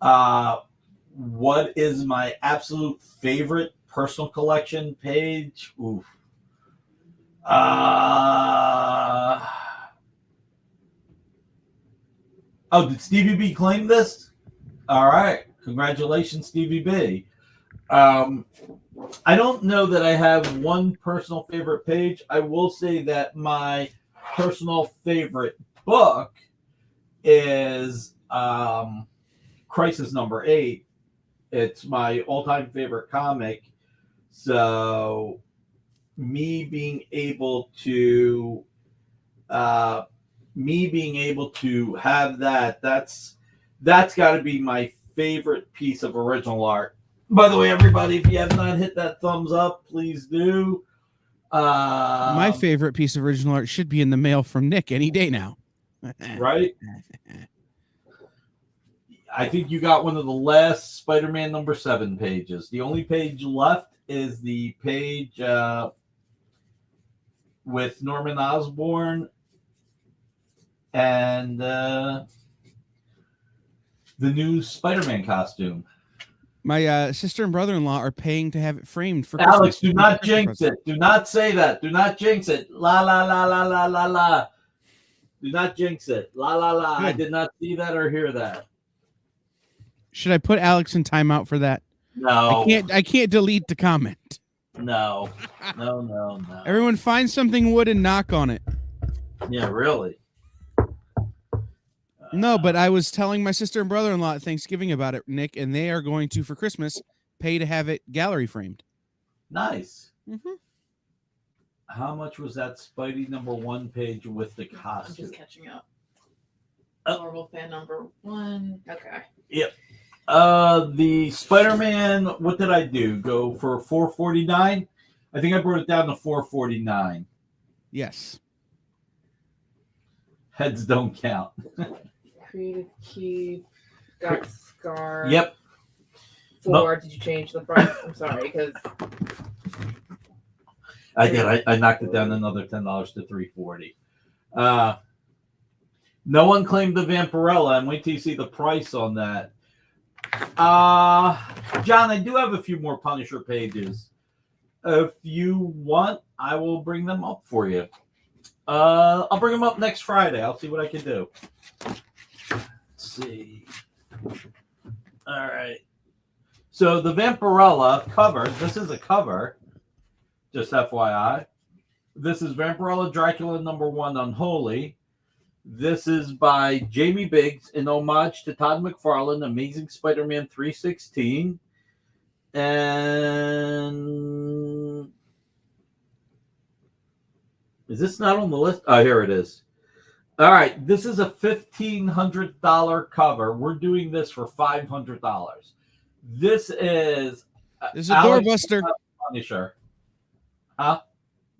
What is my absolute favorite personal collection page? Oof. Did Stevie B claim this? All right. Congratulations, Stevie B. I don't know that I have one personal favorite page. I will say that my personal favorite book is Crisis #8. It's my all-time favorite comic. So me being able to have that's got to be my favorite piece of original art. By the way, everybody, if you have not hit that thumbs up, please do. My favorite piece of original art should be in the mail from Nick any day now. Right? I think you got one of the last Spider-Man #7 pages. The only page left is the page with Norman Osborn and the new Spider-Man costume. My sister and brother-in-law are paying to have it framed for Alex, Christmas. do not jinx it. Do not say that. Do not jinx it. La, la, la, la, la, la, la. Do not jinx it. La, la, la. Good. I did not see that or hear that. Should I put Alex in timeout for that? No. I can't delete the comment. No. No. Everyone find something wood and knock on it. Yeah, really. No, but I was telling my sister and brother-in-law at Thanksgiving about it, Nick, and they are going to, for Christmas, pay to have it gallery framed. Nice. Mm-hmm. How much was that Spidey #1 page with the costume? I'm just catching up. Marvel fan #1. Okay. Yep. The Spider-Man, what did I do? Go for $449? I think I brought it down to $449. Yes. Heads don't count. Creative Keep got Scar. Yep. 4. Did you change the price? I'm sorry, because I did. I knocked it down another $10 to $340. No one claimed the Vampirella, and wait till you see the price on that. John, I do have a few more Punisher pages. If you want, I will bring them up for you. I'll bring them up next Friday. I'll see what I can do. Let's see. All right. So the Vampirella cover, this is a cover, just FYI. This is Vampirella Dracula #1 Unholy. This is by Jamie Biggs in homage to Todd McFarlane, Amazing Spider-Man 316. And is this not on the list? Oh, here it is. All right, this is a $1,500 cover. We're doing this for $500. This is a doorbuster. Punisher. Huh?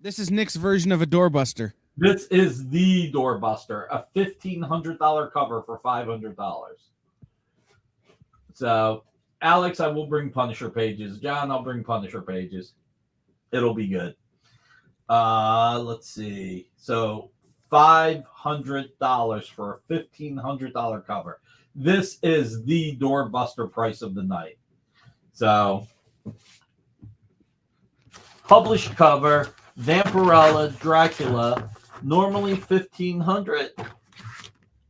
This is Nick's version of a doorbuster. This is the doorbuster, a $1,500 cover for $500. So, Alex, I will bring Punisher pages. John, I'll bring Punisher pages. It'll be good. Let's see. So, $500 for a $1,500 cover. This is the doorbuster price of the night. So, published cover, Vampirella, Dracula, normally $1,500,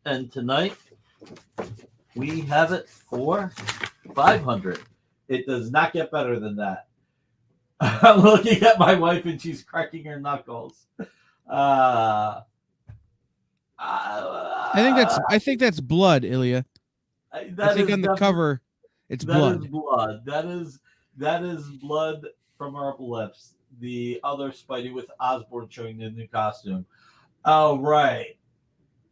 and tonight we have it for $500. It does not get better than that. I'm looking at my wife and she's cracking her knuckles. I think that's blood, Ilya. I think on the cover it's blood. That is blood. That is blood from our upper lips. The other Spidey with Osborn showing the new costume. Oh, right.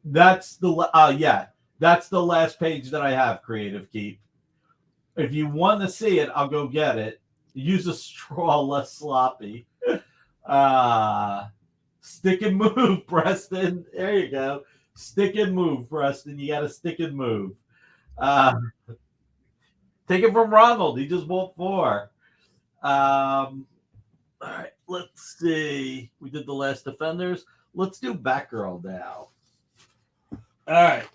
That's the last page that I have, Creative Keep. If you want to see it, I'll go get it. Use a straw, less sloppy. Stick and move, Preston. There you go. Stick and move, Preston. You got to stick and move. Take it from Ronald. He just bought 4. All right, let's see. We did the Last Defenders. Let's do Batgirl now. All right.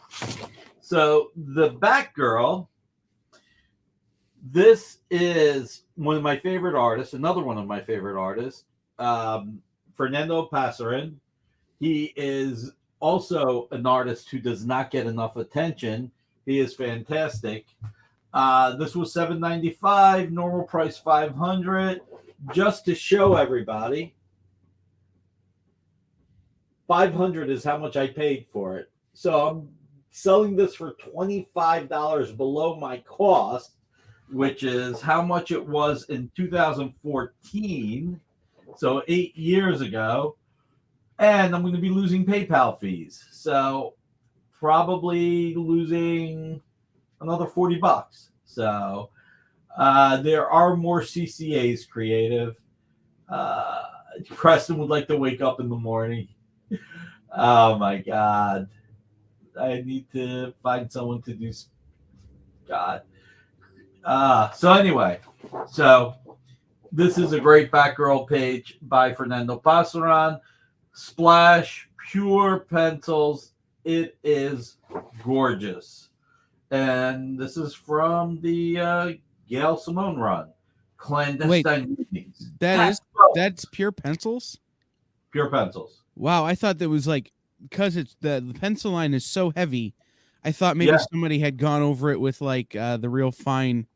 So the Batgirl, this is one of my favorite artists, another one of my favorite artists, Fernando Pasarin. He is also an artist who does not get enough attention. He is fantastic. This was $7.95, normal price $500. Just to show everybody, $500 is how much I paid for it. So I'm selling this for $25 below my cost, which is how much it was in 2014, so 8 years ago. And I'm going to be losing PayPal fees. So probably losing another $40. So there are more CCAs, Creative. Preston would like to wake up in the morning. Oh my God. I need to find someone to do. God. So anyway, this is a great Batgirl page by Fernando Pasaran. Splash, pure pencils. It is gorgeous. And this is from the Gail Simone run. Clandestine Meetings. That's pure pencils? Pure pencils. Wow, I thought that was like, because it's the pencil line is so heavy, I thought maybe somebody had gone over it with like the real fine,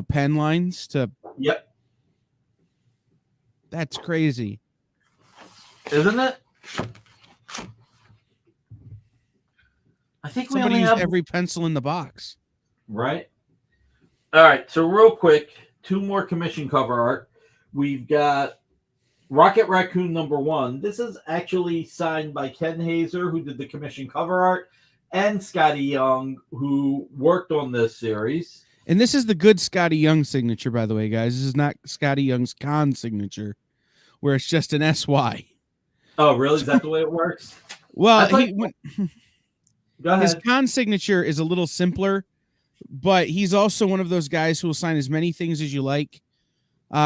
pen lines to. Yep. That's crazy. Isn't it? I think somebody used every pencil in the box. Right. All right. So real quick, 2 more commission cover art. We've got Rocket Raccoon #1. This is actually signed by Ken Hazer, who did the commission cover art, and Scotty Young, who worked on this series. And this is the good Scotty Young signature, by the way, guys. This is not Scotty Young's con signature. where it's just an SY. Oh, really? Is that the way it works? Well, Go his ahead. con signature is a little simpler, but he's also one of those guys who will sign as many things as you like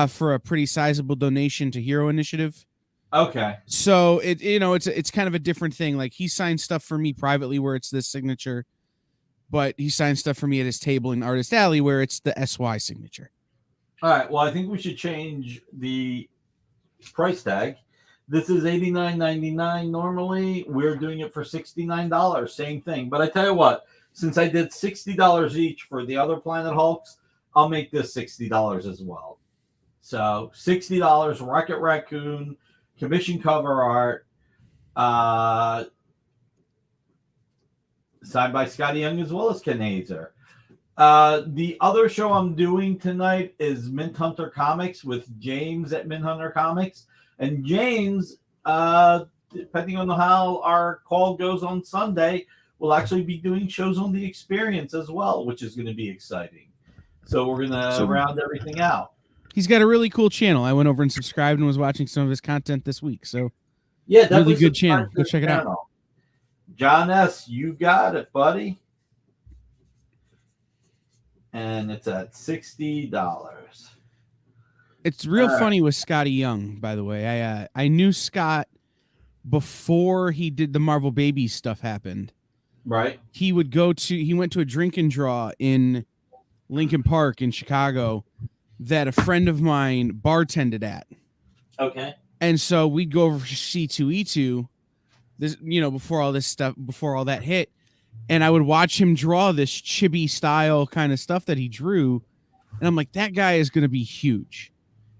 for a pretty sizable donation to Hero Initiative. Okay. So it's kind of a different thing. Like he signs stuff for me privately where it's this signature, but he signs stuff for me at his table in Artist Alley where it's the SY signature. All right. Well, I think we should change the price tag. This is $89.99 normally. We're doing it for $69. Same thing. But I tell you what, since I did $60 each for the other Planet Hulks, I'll make this $60 as well. So $60, Rocket Raccoon, commission cover art, signed by Scotty Young as well as Ken Hazer. The other show I'm doing tonight is Mint Hunter Comics with James at Mint Hunter Comics. And James, depending on how our call goes on Sunday, will actually be doing shows on the Experience as well, which is going to be exciting. So we're going to round everything out. He's got a really cool channel. I went over and subscribed and was watching some of his content this week. So yeah, definitely really good channel. Go check it out. John S., you got it, buddy. And it's at $60. It's real funny with Scotty Young, by the way. I knew Scott before he did the Marvel Babies stuff happened. Right. He went to a drink and draw in Lincoln Park in Chicago that a friend of mine bartended at. Okay. And so we'd go over to C2E2 this, before all that hit. And I would watch him draw this chibi style kind of stuff that he drew. And I'm like, that guy is going to be huge.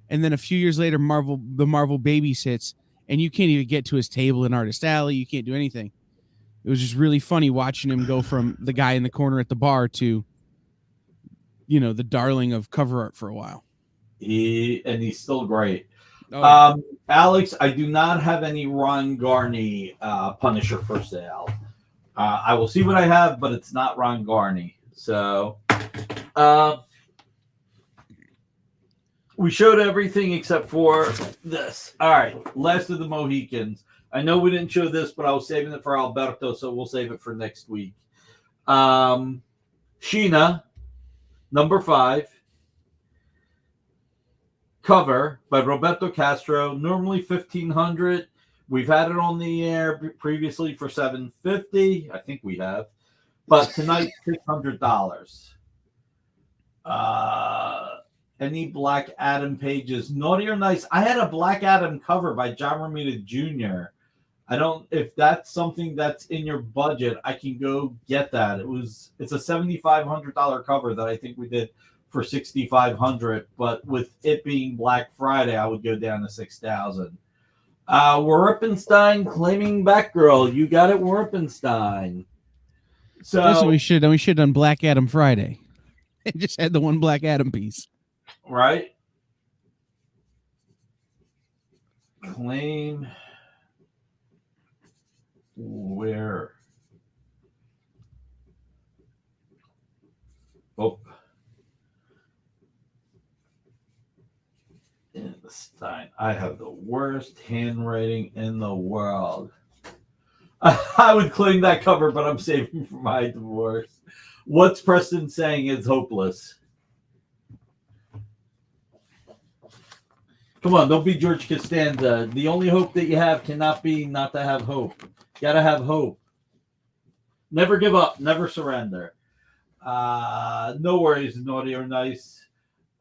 And then a few years later, the Marvel Babies hits, and you can't even get to his table in Artist Alley. You can't do anything. It was just really funny watching him go from the guy in the corner at the bar to, the darling of cover art for a while. He's still great. Oh, yeah. Alex, I do not have any Ron Garney Punisher for sale. I will see what I have, but it's not Ron Garney. So we showed everything except for this. All right, Last of the Mohicans. I know we didn't show this, but I was saving it for Alberto, so we'll save it for next week. Sheena, number 5. Cover by Roberto Castro, normally $1,500. We've had it on the air previously for $750. I think we have. But tonight, $600. Any Black Adam pages, naughty or nice? I had a Black Adam cover by John Romita Jr. If that's something that's in your budget, I can go get that. It's a $7,500 cover that I think we did for $6,500, but with it being Black Friday, I would go down to $6,000. Werpenstein claiming Batgirl. You got it, Werpenstein. So that's what we should have done Black Adam Friday. It just had the one Black Adam piece. Right? Claim where? Oh. Stein. I have the worst handwriting in the world. I would claim that cover, but I'm saving for my divorce. What's Preston saying is hopeless? Come on, don't be George Costanza. The only hope that you have cannot be not to have hope. You gotta have hope. Never give up. Never surrender. No worries, naughty or nice.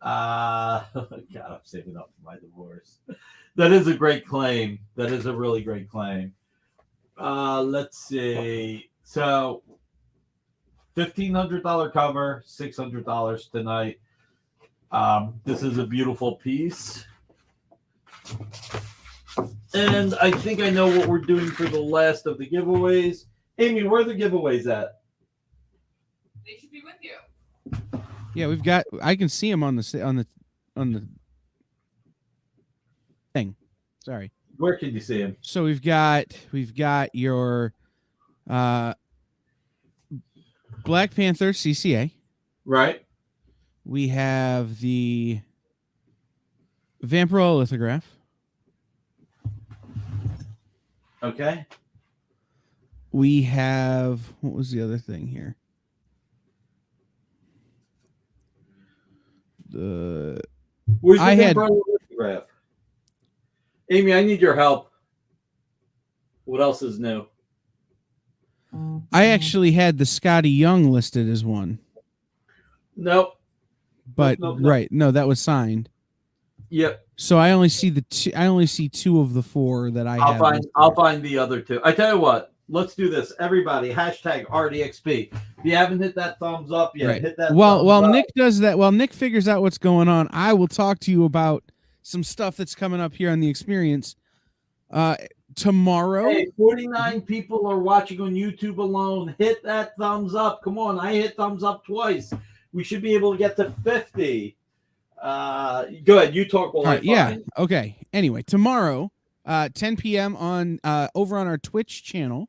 God, I'm saving up for my divorce. That is a great claim. That is a really great claim. Let's see. So, $1,500 cover, $600 tonight. This is a beautiful piece. And I think I know what we're doing for the last of the giveaways. Amy, where are the giveaways at? They should be with you. Yeah, we've got. I can see them on the thing. Sorry. Where can you see them? So we've got your Black Panther CCA. Right. We have the Vampiro lithograph. Okay. We have, what was the other thing here? Where's I the had- brother lithograph? Amy, I need your help. What else is new? I actually had the Scotty Young listed as one, Nope. but Nope. right, no, that was signed. Yep. So I only see I only see 2 of the 4 that I have. I'll find the other 2. I tell you what. Let's do this, everybody. Hashtag RDXP. If you haven't hit that thumbs up yet, Right. hit that. While thumbs up. Nick does that, while Nick figures out what's going on, I will talk to you about some stuff that's coming up here on the experience. Tomorrow. Hey, 49 people are watching on YouTube alone. Hit that thumbs up. Come on, I hit thumbs up twice. We should be able to get to 50. Go ahead. You talk while I find. Yeah. Okay. Anyway, tomorrow, 10 p.m. on over on our Twitch channel,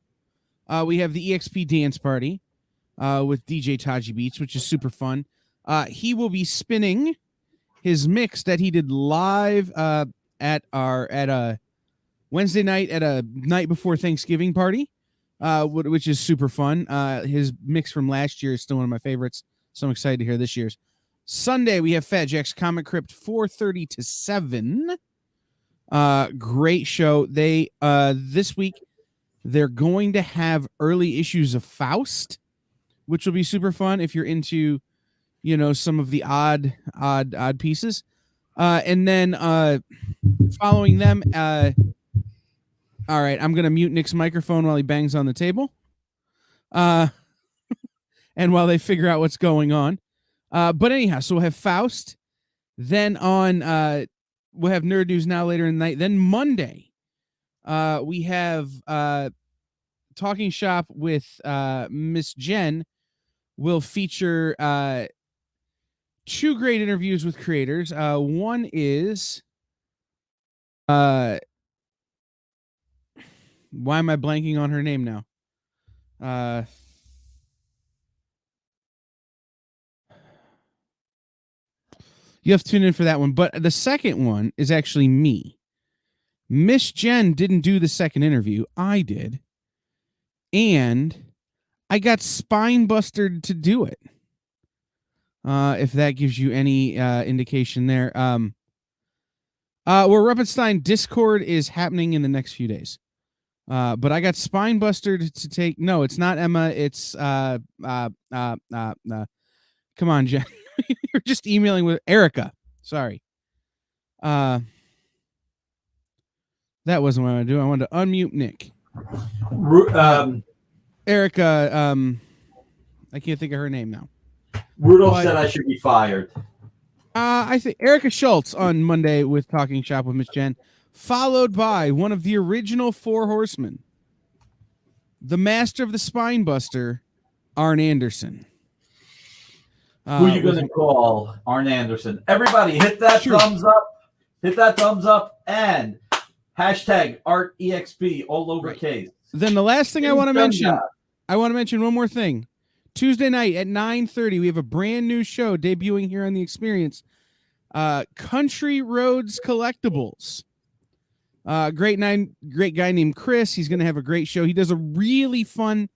we have the EXP dance party with DJ Taji Beats, which is super fun. He will be spinning his mix that he did live at a Wednesday night at a night before Thanksgiving party, which is super fun. His mix from last year is still one of my favorites, so I'm excited to hear this year's. Sunday, we have Fat Jack's Comic Crypt, 4:30 to 7. Great show. They this week they're going to have early issues of Faust, which will be super fun if you're into, some of the odd pieces. And then following them, all right, I'm gonna mute Nick's microphone while he bangs on the table. And while they figure out what's going on. But anyhow, so we'll have Faust. Then on we'll have Nerd News Now later in the night. Then Monday, we have Talking Shop with Miss Jen will feature 2 great interviews with creators. One is why am I blanking on her name now? You have to tune in for that one. But the second one is actually me. Miss Jen didn't do the second interview. I did. And I got spine-busted to do it. If that gives you any indication there. Where Ruppenstein Discord is happening in the next few days. But I got spine-busted to take... No, it's not Emma. It's... come on, Jen. You're just emailing with Erica. Sorry. That wasn't what I wanted to do. I wanted to unmute Nick. Erica, I can't think of her name now. Rudolph said I should be fired. I think Erica Schultz on Monday with Talking Shop with Miss Jen, followed by one of the original 4 horsemen, the master of the spine buster, Arn Anderson. Who are you going to call? Arn Anderson. Everybody, hit that thumbs up. Hit that thumbs up and hashtag ArtEXP, all lowercase. Right. Then the last thing I want to mention one more thing. Tuesday night at 9:30, we have a brand new show debuting here on The Experience. Country Roads Collectibles. Great guy named Chris. He's going to have a great show. He does a really fun,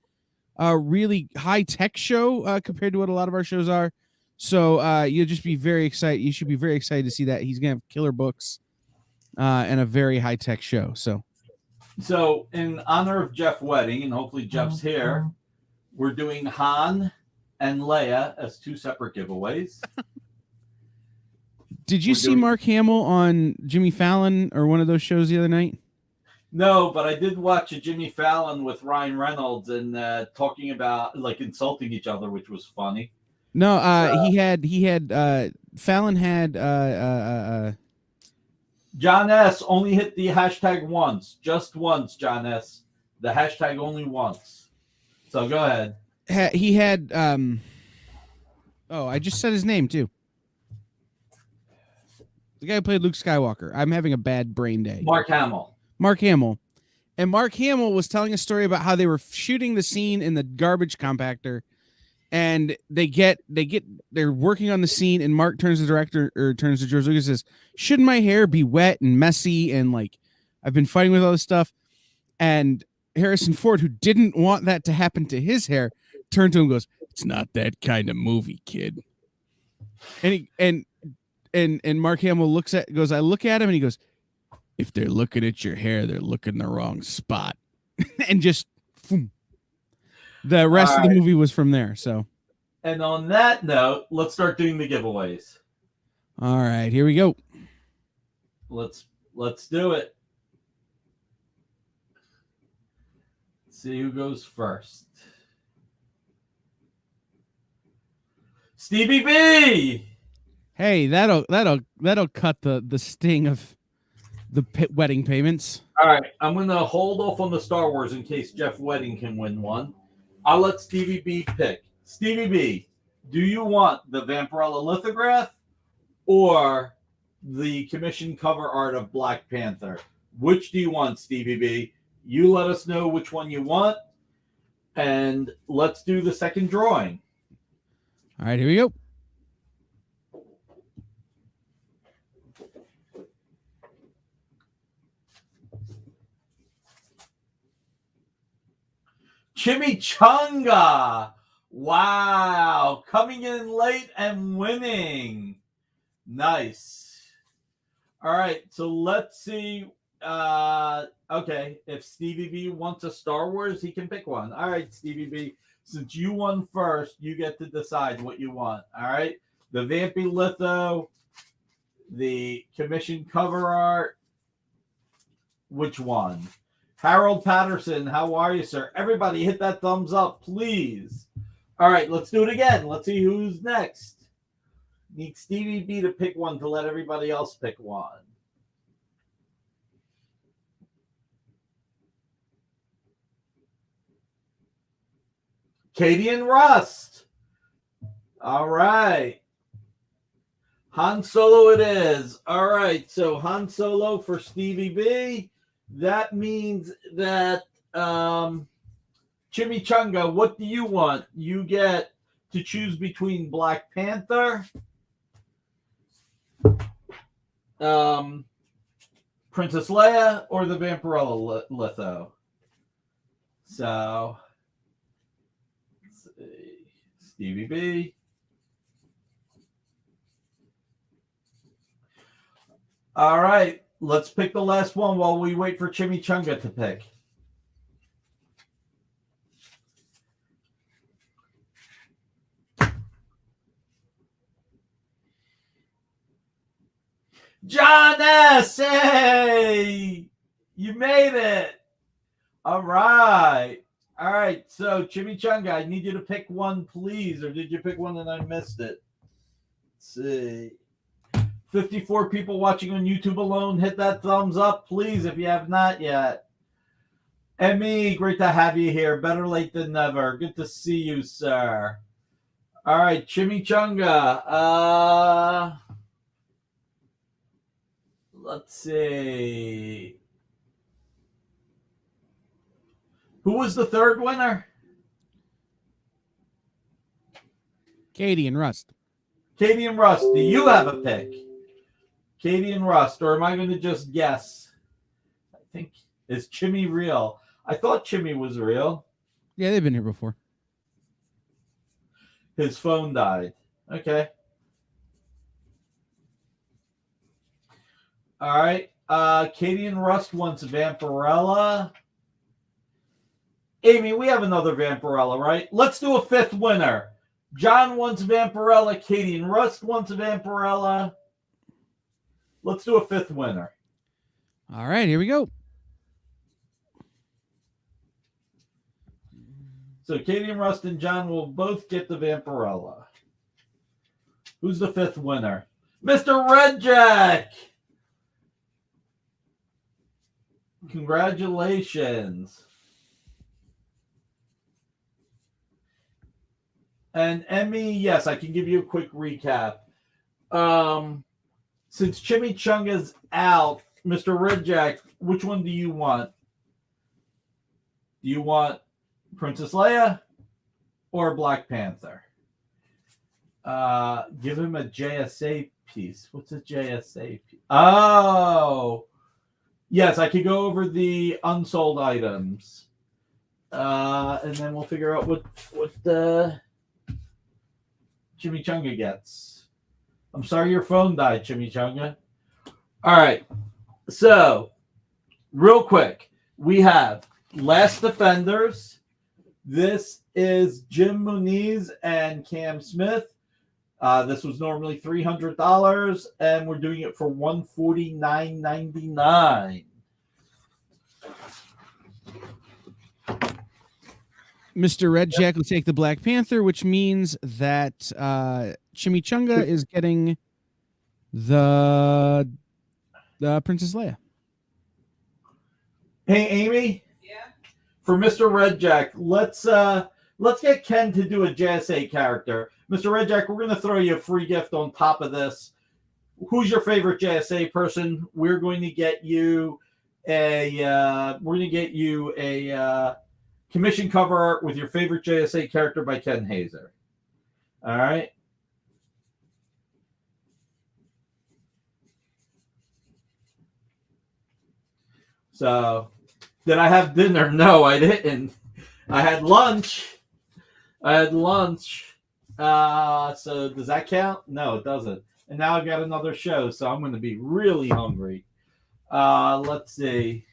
really high-tech show compared to what a lot of our shows are. So you'll just be very excited. You should be very excited to see that. He's going to have killer books and a very high-tech show. So in honor of Jeff Wedding, and hopefully Jeff's here, we're doing Han and Leia as 2 separate giveaways. Did you see Mark Hamill on Jimmy Fallon or one of those shows the other night? No, but I did watch a Jimmy Fallon with Ryan Reynolds and talking about insulting each other, which was funny. No, Fallon had John S. only hit the hashtag once, just once. John S. The hashtag only once. So go ahead. He had I just said his name too. The guy who played Luke Skywalker. I'm having a bad brain day. Mark Hamill. And Mark Hamill was telling a story about how they were shooting the scene in the garbage compactor, and they're working on the scene, and Mark turns to George Lucas and says, "Shouldn't my hair be wet and messy and I've been fighting with all this stuff?" And Harrison Ford, who didn't want that to happen to his hair, turned to him and goes, "It's not that kind of movie, kid." And Mark Hamill I look at him and he goes, "If they're looking at your hair, they're looking the wrong spot." And just boom. The rest of the movie was from there. So, and on that note, let's start doing the giveaways. All right, here we go. Let's do it. See who goes first. Stevie B. Hey, that'll cut the sting of the wedding payments. All right, I'm going to hold off on the Star Wars in case Jeff Wedding can win one. I'll let Stevie B pick. Stevie B, do you want the Vampirella lithograph or the commission cover art of Black Panther? Which do you want, Stevie B? You let us know which one you want, and let's do the second drawing. All right, here we go. Chimichanga. Wow. Coming in late and winning. Nice. All right. So let's see. Okay. If Stevie B wants a Star Wars, he can pick one. All right, Stevie B. Since you won first, you get to decide what you want. All right. The Vampy Litho, the commission cover art. Which one? Harold Patterson, how are you, sir? Everybody hit that thumbs up, please. All right, let's do it again. Let's see who's next. Need Stevie B to pick one to let everybody else pick one. Katie and Rust. All right. Han Solo it is. All right, so Han Solo for Stevie B. That means that Chimichanga, what do you want? You get to choose between Black Panther, Princess Leia, or the Vampirella litho. So, let's see. Stevie B. All right. Let's pick the last one while we wait for Chimichanga to pick. John S. Hey! You made it. All right. All right. So, Chimichanga, I need you to pick one, please. Or did you pick one and I missed it? Let's see. 54 people watching on YouTube alone. Hit that thumbs up, please, if you have not yet. Emmy, great to have you here. Better late than never. Good to see you, sir. All right, Chimichanga. Let's see. Who was the third winner? Katie and Rust. Katie and Rust, do you have a pick? Katie and Rust, or am I going to just guess? I think, is Chimmy real? I thought Chimmy was real. Yeah, they've been here before. His phone died. Okay. All right. Katie and Rust wants Vampirella. Amy, we have another Vampirella, right? Let's do a fifth winner. John wants Vampirella. Katie and Rust wants Vampirella. Let's do a fifth winner. All right, here we go. So Katie and Rust and John will both get the Vampirella. Who's the fifth winner? Mr. Red Jack! Congratulations. And Emmy, yes, I can give you a quick recap. Since Chimichanga's out, Mr. Red Jack, which one do you want? Do you want Princess Leia or Black Panther? Give him a JSA piece. What's a JSA piece? Oh, Yes, I could go over the unsold items. And then we'll figure out what Chimichanga gets. I'm sorry your phone died, Chimichanga. All right. So, real quick, we have Last Defenders. This is Jim Muniz and Cam Smith. This was normally $300, and we're doing it for $149.99. Mr. Red Jack will take the Black Panther, which means that Chimichanga is getting the Princess Leia. Hey, Amy. Yeah. For Mr. Red Jack, let's get Ken to do a JSA character. Mr. Red Jack, we're going to throw you a free gift on top of this. Who's your favorite JSA person? We're going to get you a commission cover art with your favorite JSA character by Ken Hazer. All right. So, did I have dinner? No, I didn't. I had lunch. So, does that count? No, it doesn't. And now I've got another show, so I'm going to be really hungry. Let's see.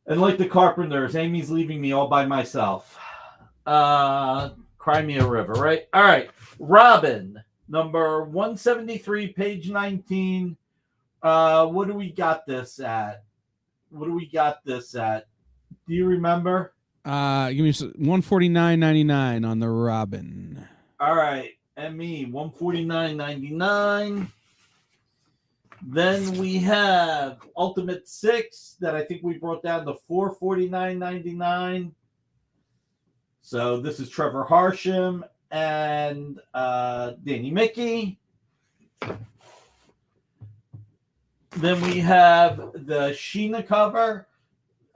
And like the Carpenters, Amy's leaving me all by myself. Cry me a river, right? All right. Robin, number 173, page 19. What do we got this at? Do you remember? Give me $149.99 on the Robin. All right. And me, $149.99. Then we have Ultimate 6 that I think we brought down to $449.99. So this is Trevor Harsham and Danny Mickey. Then we have the Sheena cover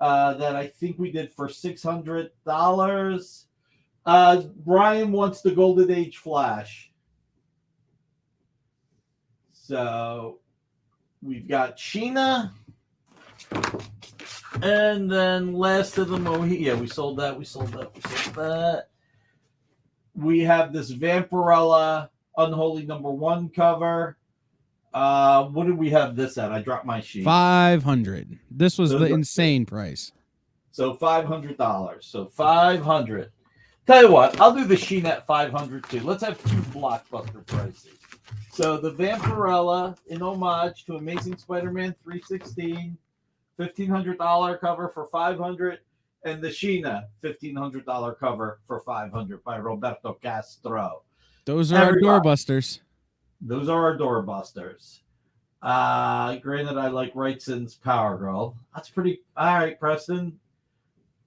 that I think we did for $600. Brian wants the Golden Age Flash. So we've got Sheena. And then last of them, we sold that. We have this Vampirella Unholy #1 cover. What did we have this at? I dropped my sheet. $500. This was the insane price. So $500. So $500. Tell you what, I'll do the Sheen at $500 too. Let's have two blockbuster prices. So the Vampirella in homage to Amazing Spider-Man 316, $1,500 cover for $500, and the Sheena $1,500 cover for $500 by Roberto Castro. Those are our doorbusters. Those are our doorbusters. Granted, I like Wrightson's Power Girl. That's pretty all right, Preston.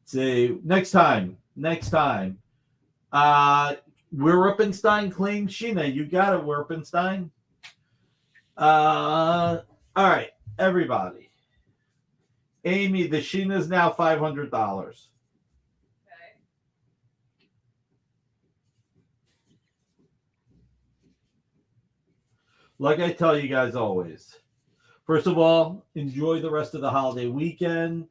Let's see, next time. Werpenstein claims Sheena. You got it, Werpenstein. All right, everybody. Amy, the Sheena is now $500. Okay. Like I tell you guys always, first of all, enjoy the rest of the holiday weekend.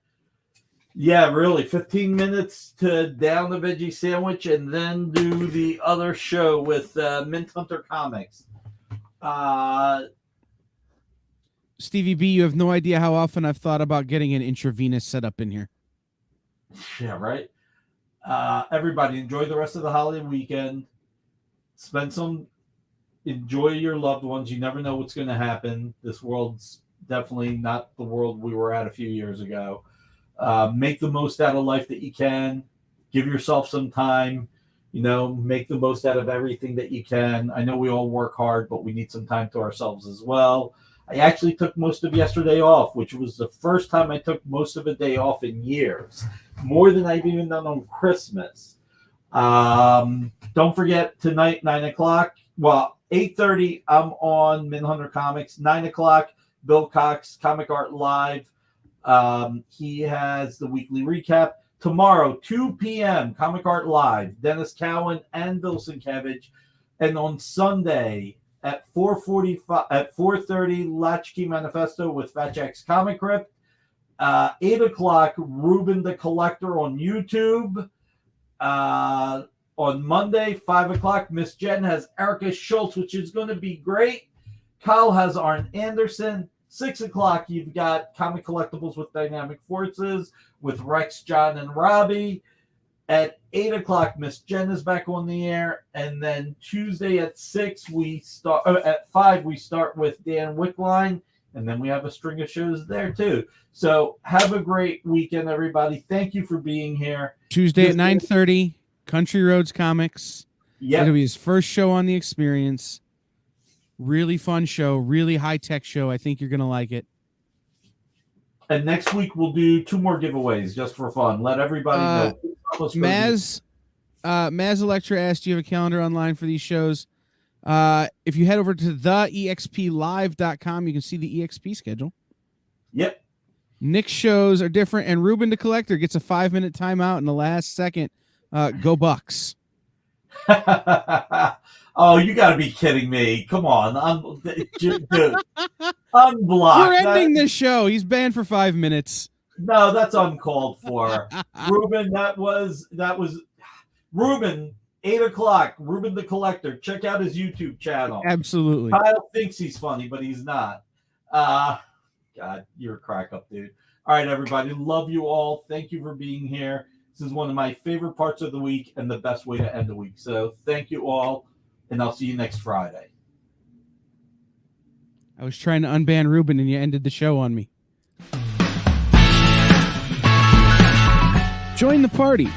Yeah, really, 15 minutes to down the veggie sandwich and then do the other show with Mint Hunter Comics. Stevie B, you have no idea how often I've thought about getting an intravenous setup in here. Yeah, right. Everybody, enjoy the rest of the holiday weekend. Enjoy your loved ones. You never know what's going to happen. This world's definitely not the world we were at a few years ago. Make the most out of life that you can. Give yourself some time. Make the most out of everything that you can. I know we all work hard, but we need some time to ourselves as well. I actually took most of yesterday off, which was the first time I took most of a day off in years. More than I've even done on Christmas. Don't forget tonight, 9 o'clock. Well, 8:30, I'm on Manhunter Comics. 9 o'clock, Bill Cox, Comic Art Live. He has the weekly recap. Tomorrow, 2 p.m., Comic Art Live, Dennis Cowan and Bill Sienkiewicz. And on Sunday, At 4:30, Latchkey Manifesto with Fat Jack's Comic Rip. 8 o'clock, Ruben the Collector on YouTube. On Monday, 5 o'clock, Miss Jen has Erica Schultz, which is going to be great. Kyle has Arn Anderson. 6 o'clock, you've got Comic Collectibles with Dynamic Forces with Rex, John, and Robbie. At 8 o'clock, Miss Jen is back on the air. And then Tuesday at 6, at 5, we start with Dan Wickline. And then we have a string of shows there, too. So have a great weekend, everybody. Thank you for being here. Tuesday at 9:30, Country Roads Comics. Yeah. It'll be his first show on the Experience. Really fun show, really high-tech show. I think you're going to like it. And next week, we'll do 2 more giveaways just for fun. Let everybody know. Maz Electra asked, do you have a calendar online for these shows? If you head over to theexplive.com, you can see the EXP schedule. Yep. Nick's shows are different, and Ruben the Collector gets a 5-minute timeout in the last second. Go Bucks. Oh, you got to be kidding me. Come on. Dude, unblocked. We're ending this show. He's banned for 5 minutes. No, that's uncalled for. Ruben, that was Ruben, 8 o'clock, Ruben the Collector. Check out his YouTube channel. Absolutely. Kyle thinks he's funny, but he's not. God, you're a crack up, dude. All right, everybody. Love you all. Thank you for being here. This is one of my favorite parts of the week and the best way to end the week. So thank you all, and I'll see you next Friday. I was trying to unban Ruben, and you ended the show on me. Join the party.